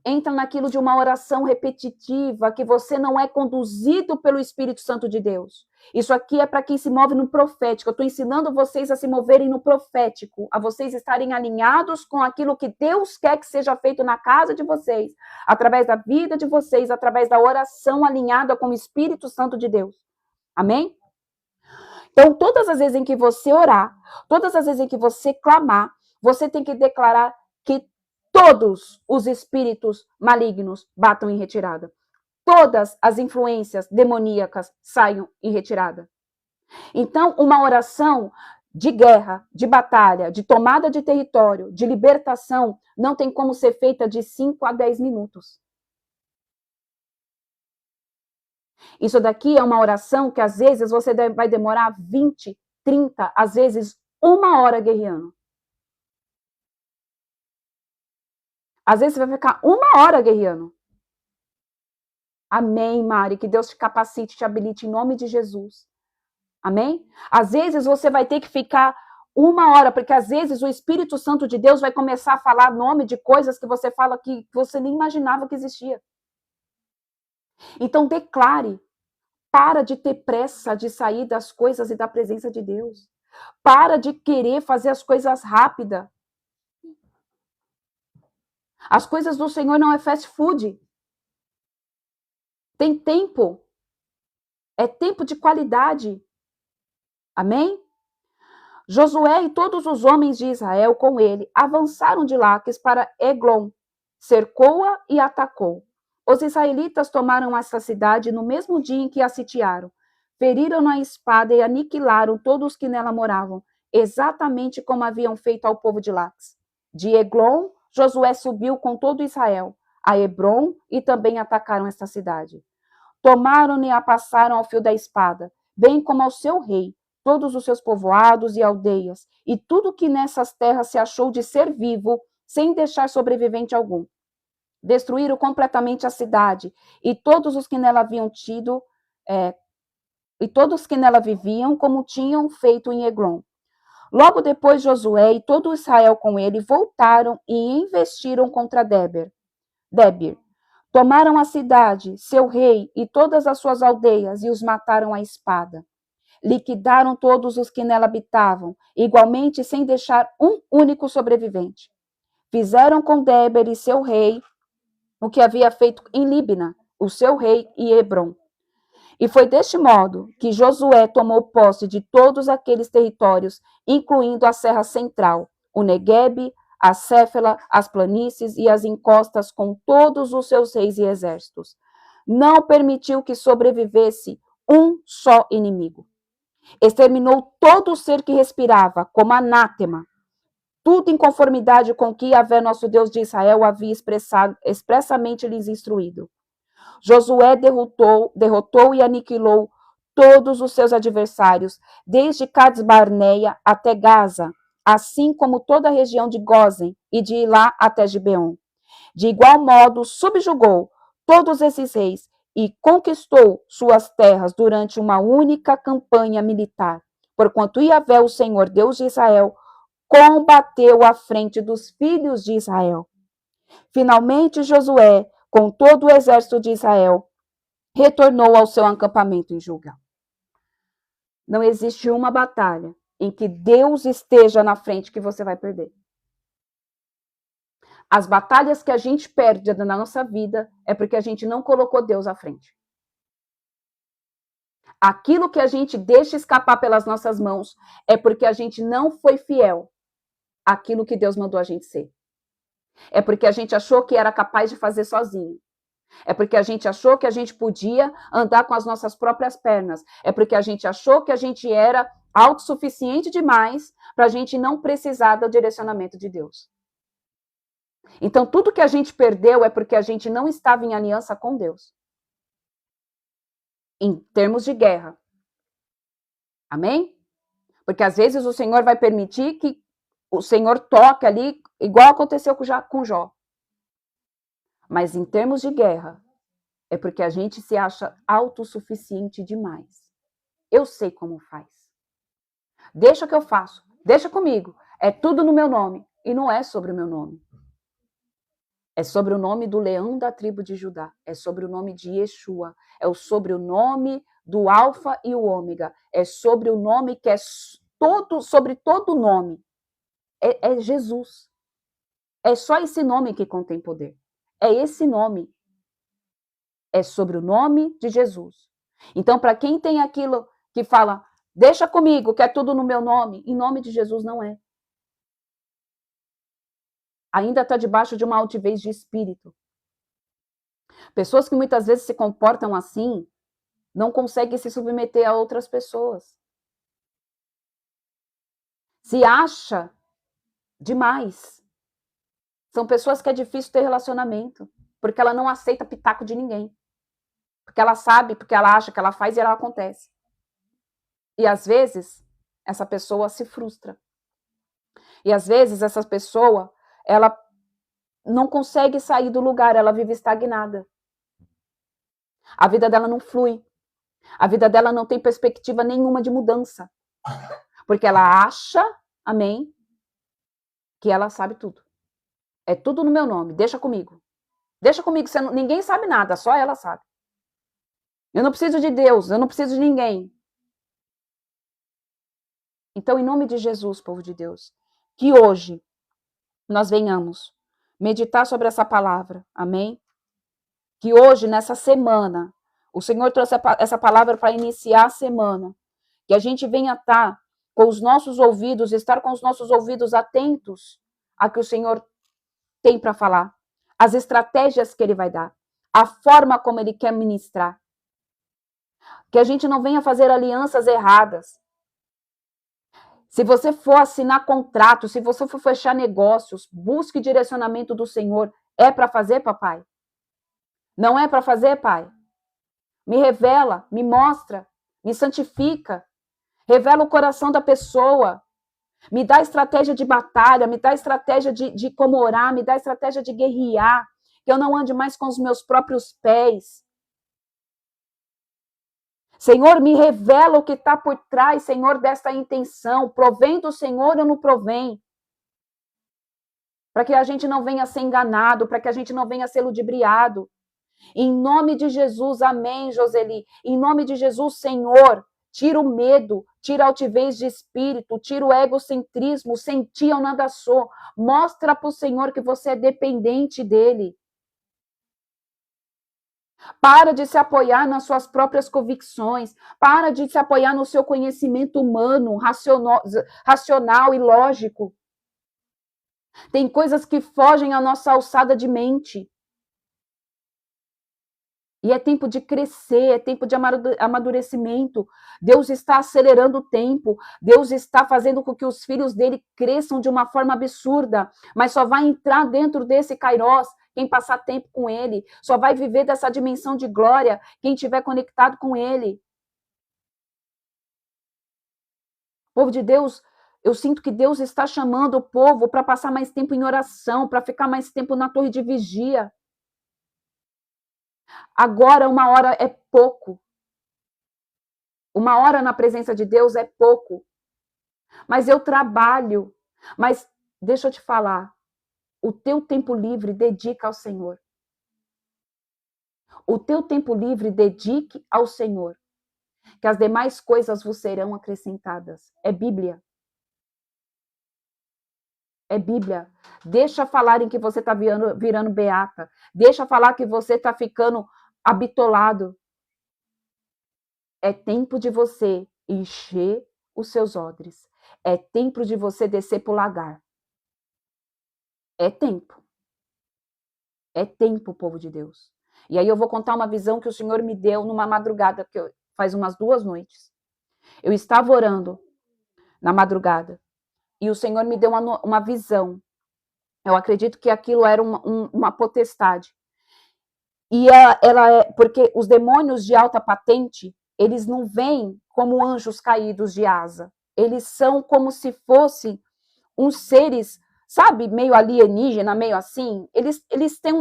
entra naquilo de uma oração repetitiva, que você não é conduzido pelo Espírito Santo de Deus. Isso aqui é para quem se move no profético. Eu estou ensinando vocês a se moverem no profético, a vocês estarem alinhados com aquilo que Deus quer que seja feito na casa de vocês, através da vida de vocês, através da oração alinhada com o Espírito Santo de Deus. Amém? Então, todas as vezes em que você orar, todas as vezes em que você clamar, você tem que declarar que todos os espíritos malignos batam em retirada. Todas as influências demoníacas saiam em retirada. Então, uma oração de guerra, de batalha, de tomada de território, de libertação, não tem como ser feita de 5 a 10 minutos. Isso daqui é uma oração que às vezes você vai demorar 20, 30, às vezes 1 hora guerreando. Às vezes você vai ficar 1 hora guerreando. Amém, Mari. Que Deus te capacite, te habilite em nome de Jesus. Amém? Às vezes você vai ter que ficar 1 hora, porque às vezes o Espírito Santo de Deus vai começar a falar nome de coisas que você fala que você nem imaginava que existia. Então declare. Para de ter pressa de sair das coisas e da presença de Deus. Para de querer fazer as coisas rápidas. As coisas do Senhor não é fast food. Tem tempo. É tempo de qualidade. Amém? Josué e todos os homens de Israel com ele avançaram de Laques para Eglon, cercou-a e atacou. Os israelitas tomaram essa cidade no mesmo dia em que a sitiaram. Feriram-na a espada e aniquilaram todos os que nela moravam, exatamente como haviam feito ao povo de Laques. De Eglon, Josué subiu com todo Israel a Hebrom e também atacaram esta cidade. Tomaram-na e a passaram ao fio da espada, bem como ao seu rei, todos os seus povoados e aldeias, e tudo que nessas terras se achou de ser vivo, sem deixar sobrevivente algum. Destruíram completamente a cidade, e todos os que nela haviam tido, e todos que nela viviam, como tinham feito em Eglon. Logo depois, Josué e todo Israel com ele voltaram e investiram contra Débir. Tomaram a cidade, seu rei e todas as suas aldeias, e os mataram à espada. Liquidaram todos os que nela habitavam, igualmente sem deixar um único sobrevivente. Fizeram com Débir e seu rei o que havia feito em Líbna, o seu rei e Hebrom. E foi deste modo que Josué tomou posse de todos aqueles territórios, incluindo a Serra Central, o Neguebe, a Céfela, as planícies e as encostas com todos os seus reis e exércitos. Não permitiu que sobrevivesse um só inimigo. Exterminou todo o ser que respirava, como anátema, tudo em conformidade com o que Yahvé, nosso Deus de Israel, havia expressamente lhes instruído. Josué derrotou e aniquilou todos os seus adversários, desde Cades-Barneia até Gaza, assim como toda a região de Gósen e de Ilá até Gibeon. De igual modo, subjugou todos esses reis e conquistou suas terras durante uma única campanha militar, porquanto Yahvé, o Senhor Deus de Israel, combateu à frente dos filhos de Israel. Finalmente, Josué, com todo o exército de Israel, retornou ao seu acampamento em Gilgal. Não existe uma batalha em que Deus esteja na frente que você vai perder. As batalhas que a gente perde na nossa vida é porque a gente não colocou Deus à frente. Aquilo que a gente deixa escapar pelas nossas mãos é porque a gente não foi fiel àquilo que Deus mandou a gente ser. É porque a gente achou que era capaz de fazer sozinho. É porque a gente achou que a gente podia andar com as nossas próprias pernas. É porque a gente achou que a gente era autossuficiente demais para a gente não precisar do direcionamento de Deus. Então, tudo que a gente perdeu é porque a gente não estava em aliança com Deus. em termos de guerra. Amém? Porque às vezes o Senhor vai permitir que o Senhor toque ali, igual aconteceu com Jó. Mas em termos de guerra, é porque a gente se acha autossuficiente demais. Eu sei como faz. Deixa que eu faço. Deixa comigo. É tudo no meu nome. E não é sobre o meu nome. É sobre o nome do leão da tribo de Judá. É sobre o nome de Yeshua. É sobre o nome do Alfa e o Ômega. É sobre o nome que é sobre todo nome. É Jesus. É só esse nome que contém poder. É esse nome. É sobre o nome de Jesus. Então, para quem tem aquilo que fala, deixa comigo, que é tudo no meu nome, em nome de Jesus não é. Ainda está debaixo de uma altivez de espírito. Pessoas que muitas vezes se comportam assim, não conseguem se submeter a outras pessoas. Se acha demais. São pessoas que é difícil ter relacionamento, porque ela não aceita pitaco de ninguém. Porque ela sabe, porque ela acha que ela faz e ela acontece. E às vezes, essa pessoa se frustra. E às vezes, essa pessoa, ela não consegue sair do lugar, ela vive estagnada. A vida dela não flui. A vida dela não tem perspectiva nenhuma de mudança. Porque ela acha, amém, que ela sabe tudo. É tudo no meu nome, deixa comigo. Deixa comigo, ninguém sabe nada, só ela sabe. Eu não preciso de Deus, eu não preciso de ninguém. Então, em nome de Jesus, povo de Deus, que hoje nós venhamos meditar sobre essa palavra, amém? Que hoje, nessa semana, o Senhor trouxe essa palavra para iniciar a semana. Que a gente venha estar com os nossos ouvidos, estar com os nossos ouvidos atentos a que o Senhor tem para falar, as estratégias que Ele vai dar, a forma como Ele quer ministrar. Que a gente não venha fazer alianças erradas. Se você for assinar contrato, se você for fechar negócios, busque direcionamento do Senhor. É para fazer, papai? Não é para fazer, pai? Me revela, me mostra, me santifica. Revela o coração da pessoa. Me dá estratégia de batalha, me dá estratégia de como orar, me dá estratégia de guerrear. Que eu não ande mais com os meus próprios pés. Senhor, me revela o que está por trás, Senhor, desta intenção. Provém do Senhor ou não provém? Para que a gente não venha ser enganado, para que a gente não venha ser ludibriado. Em nome de Jesus, amém, Joseli. Em nome de Jesus, Senhor, tira o medo, tira a altivez de espírito, tira o egocentrismo, sem ti eu nada sou. Mostra para o Senhor que você é dependente dele. Para de se apoiar nas suas próprias convicções. Para de se apoiar no seu conhecimento humano, racional e lógico. Tem coisas que fogem à nossa alçada de mente. E é tempo de crescer, é tempo de amadurecimento. Deus está acelerando o tempo. Deus está fazendo com que os filhos dele cresçam de uma forma absurda. Mas só vai entrar dentro desse Kairos quem passar tempo com ele. Só vai viver dessa dimensão de glória quem estiver conectado com ele. Povo de Deus, eu sinto que Deus está chamando o povo para passar mais tempo em oração, para ficar mais tempo na torre de vigia. Agora, 1 hora é pouco. 1 hora na presença de Deus é pouco. Mas eu trabalho. Mas deixa eu te falar. O teu tempo livre, dedica ao Senhor. O teu tempo livre, dedique ao Senhor. Que as demais coisas vos serão acrescentadas. É Bíblia. É Bíblia. Deixa falarem que você está virando beata. Deixa falar que você está ficando habitolado. É tempo de você encher os seus odres. É tempo de você descer para o lagar. É tempo. É tempo, povo de Deus. E aí eu vou contar uma visão que o Senhor me deu numa madrugada, faz umas 2 noites. Eu estava orando na madrugada e o Senhor me deu uma visão. Eu acredito que aquilo era uma potestade. E porque os demônios de alta patente, eles não vêm como anjos caídos de asa. Eles são como se fossem uns seres, sabe, meio alienígena, meio assim. Eles têm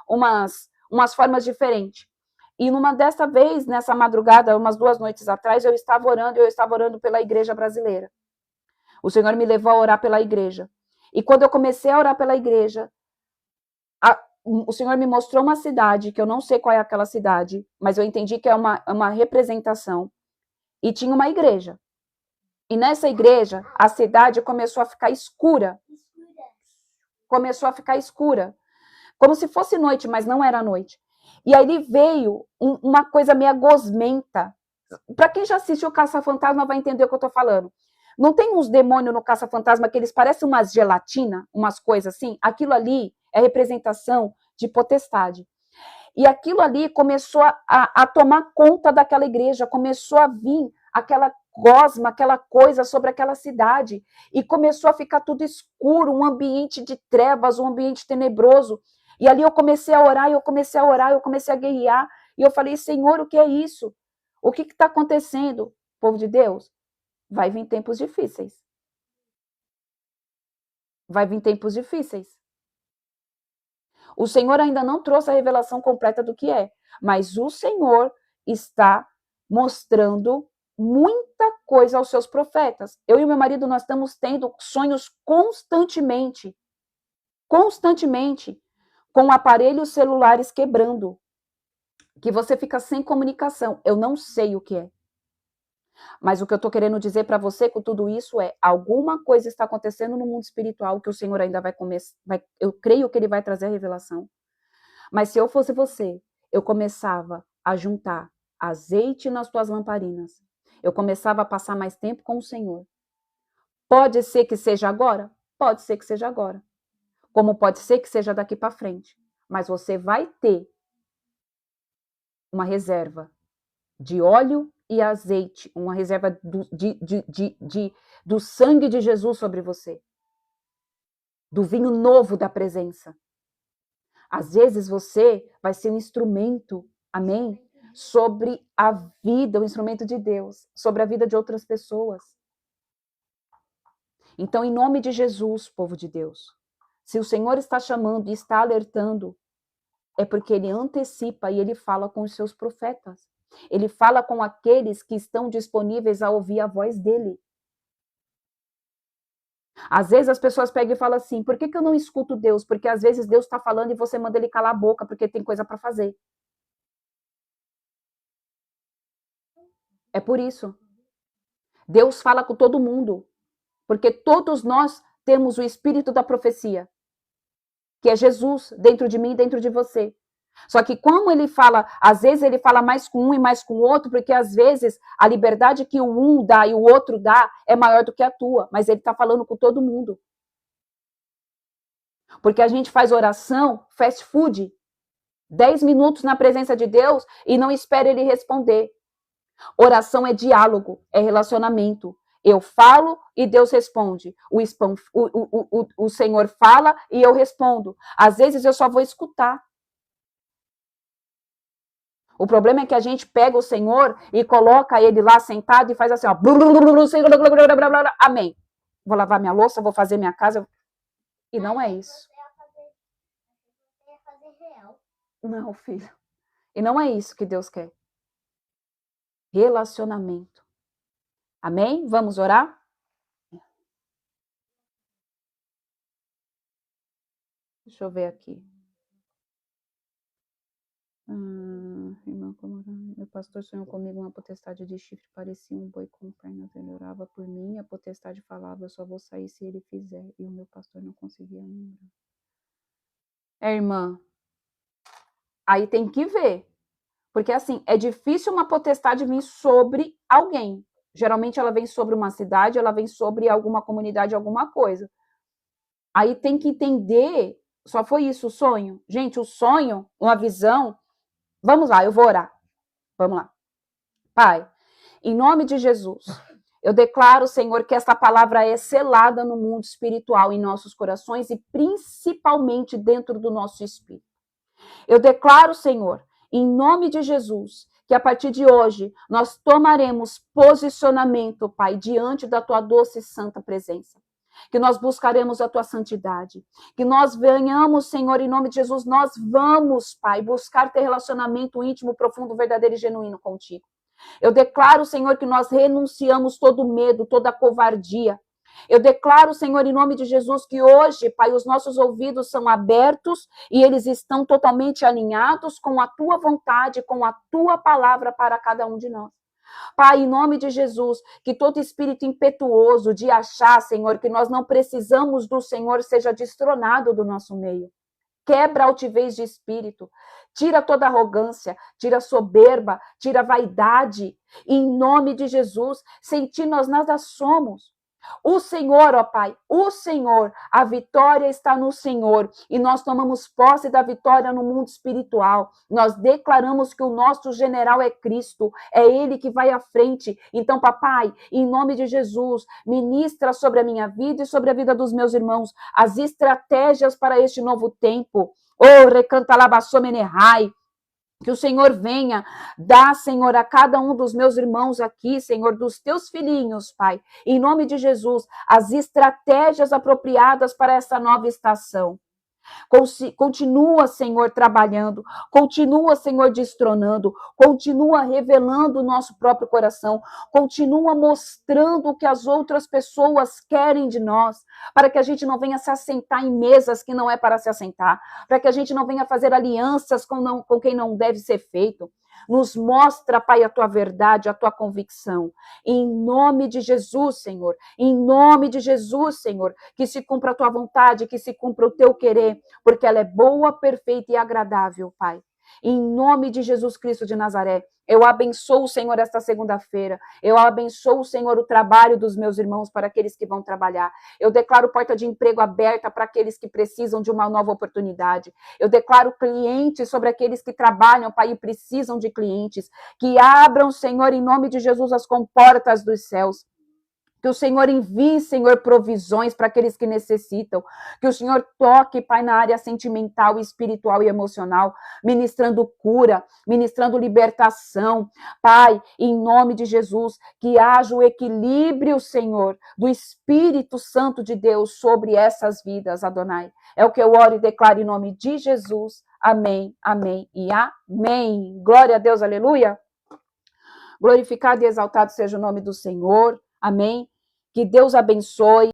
umas formas diferentes. E desta vez, nessa madrugada, umas 2 noites atrás, eu estava orando pela igreja brasileira. O Senhor me levou a orar pela igreja. E quando eu comecei a orar pela igreja, o Senhor me mostrou uma cidade, que eu não sei qual é aquela cidade, mas eu entendi que é uma representação. E tinha uma igreja. E nessa igreja, a cidade começou a ficar escura. Começou a ficar escura. Como se fosse noite, mas não era noite. E aí veio uma coisa meio gosmenta. Para quem já assistiu Caça-Fantasma vai entender o que eu tô falando. Não tem uns demônios no Caça-Fantasma que eles parecem umas gelatina, umas coisas assim? Aquilo ali é representação de potestade. E aquilo ali começou a tomar conta daquela igreja, começou a vir aquela gosma, aquela coisa sobre aquela cidade. E começou a ficar tudo escuro, um ambiente de trevas, um ambiente tenebroso. E ali eu comecei a orar, eu comecei a guerrear. E eu falei, Senhor, o que é isso? O que está acontecendo, povo de Deus? Vai vir tempos difíceis. Vai vir tempos difíceis. O Senhor ainda não trouxe a revelação completa do que é, mas o Senhor está mostrando muita coisa aos seus profetas. Eu e meu marido, nós estamos tendo sonhos constantemente, com aparelhos celulares quebrando, que você fica sem comunicação. Eu não sei o que é. Mas o que eu estou querendo dizer para você com tudo isso é, alguma coisa está acontecendo no mundo espiritual que o Senhor ainda vai começar, eu creio que Ele vai trazer a revelação. Mas se eu fosse você, eu começava a juntar azeite nas tuas lamparinas. Eu começava a passar mais tempo com o Senhor. Pode ser que seja agora? Pode ser que seja agora. Como pode ser que seja daqui para frente. Mas você vai ter uma reserva de óleo e azeite, uma reserva do sangue de Jesus sobre você, do vinho novo da presença. Às vezes você vai ser um instrumento, amém? Sobre a vida, o instrumento de Deus, sobre a vida de outras pessoas. Então, em nome de Jesus, povo de Deus, se o Senhor está chamando e está alertando, é porque Ele antecipa e Ele fala com os seus profetas. Ele fala com aqueles que estão disponíveis a ouvir a voz dele. Às vezes as pessoas pegam e falam assim, por que eu não escuto Deus? Porque às vezes Deus está falando e você manda ele calar a boca porque tem coisa para fazer. É por isso. Deus fala com todo mundo, porque todos nós temos o espírito da profecia, que é Jesus dentro de mim e dentro de você. Só que como ele fala, às vezes ele fala mais com um e mais com o outro, porque às vezes a liberdade que o um dá e o outro dá é maior do que a tua, mas ele está falando com todo mundo. Porque a gente faz oração, fast food, 10 minutos na presença de Deus e não espera ele responder. Oração é diálogo, é relacionamento. Eu falo e Deus responde. O Senhor fala e eu respondo. Às vezes eu só vou escutar. O problema é que a gente pega o Senhor e coloca ele lá sentado e faz assim, ó. Amém. Vou lavar minha louça, vou fazer minha casa. E não é isso. Não, filho. E não é isso que Deus quer. Relacionamento. Amém? Vamos orar? Deixa eu ver aqui. Meu pastor sonhou comigo uma potestade de chifre, parecia um boi com pernas, ele orava por mim, a potestade falava, eu só vou sair se ele fizer, e o meu pastor não conseguia lembrar. Irmã, aí tem que ver, porque assim, é difícil uma potestade vir sobre alguém, geralmente ela vem sobre uma cidade, ela vem sobre alguma comunidade, alguma coisa. Aí tem que entender, só foi isso o sonho? Gente, o sonho, uma visão, vamos lá, eu vou orar. Vamos lá. Pai, em nome de Jesus, eu declaro, Senhor, que esta palavra é selada no mundo espiritual, em nossos corações e principalmente dentro do nosso espírito. Eu declaro, Senhor, em nome de Jesus, que a partir de hoje nós tomaremos posicionamento, Pai, diante da tua doce e santa presença. Que nós buscaremos a tua santidade. Que nós venhamos, Senhor, em nome de Jesus, nós vamos, Pai, buscar ter relacionamento íntimo, profundo, verdadeiro e genuíno contigo. Eu declaro, Senhor, que nós renunciamos todo medo, toda covardia. Eu declaro, Senhor, em nome de Jesus, que hoje, Pai, os nossos ouvidos são abertos e eles estão totalmente alinhados com a tua vontade, com a tua palavra para cada um de nós. Pai, em nome de Jesus, que todo espírito impetuoso de achar, Senhor, que nós não precisamos do Senhor seja destronado do nosso meio. Quebra a altivez de espírito, tira toda arrogância, tira soberba, tira vaidade. Em nome de Jesus, sem ti nós nada somos. O Senhor, ó Pai, o Senhor, a vitória está no Senhor e nós tomamos posse da vitória no mundo espiritual. Nós declaramos que o nosso general é Cristo, é Ele que vai à frente. Então, papai, em nome de Jesus, ministra sobre a minha vida e sobre a vida dos meus irmãos as estratégias para este novo tempo. Oh, recanta labassomenerrai. Que o Senhor venha dar, Senhor, a cada um dos meus irmãos aqui, Senhor, dos teus filhinhos, Pai, em nome de Jesus, as estratégias apropriadas para essa nova estação. Continua, Senhor, trabalhando, continua, Senhor, destronando, continua revelando o nosso próprio coração, continua mostrando o que as outras pessoas querem de nós, para que a gente não venha se assentar em mesas que não é para se assentar, para que a gente não venha fazer alianças com quem não deve ser feito. Nos mostra, Pai, a tua verdade, a tua convicção. Em nome de Jesus, Senhor. Em nome de Jesus, Senhor. Que se cumpra a tua vontade, que se cumpra o teu querer, porque ela é boa, perfeita e agradável, Pai. Em nome de Jesus Cristo de Nazaré, eu abençoo, Senhor, esta segunda-feira. Eu abençoo, Senhor, o trabalho dos meus irmãos para aqueles que vão trabalhar. Eu declaro porta de emprego aberta para aqueles que precisam de uma nova oportunidade. Eu declaro clientes sobre aqueles que trabalham, Pai, e precisam de clientes. Que abram, Senhor, em nome de Jesus, as comportas dos céus. Que o Senhor envie, Senhor, provisões para aqueles que necessitam. Que o Senhor toque, Pai, na área sentimental, espiritual e emocional, ministrando cura, ministrando libertação. Pai, em nome de Jesus, que haja o equilíbrio, Senhor, do Espírito Santo de Deus sobre essas vidas, Adonai. É o que eu oro e declaro em nome de Jesus. Amém, amém e amém. Glória a Deus, aleluia. Glorificado e exaltado seja o nome do Senhor. Amém. Que Deus abençoe.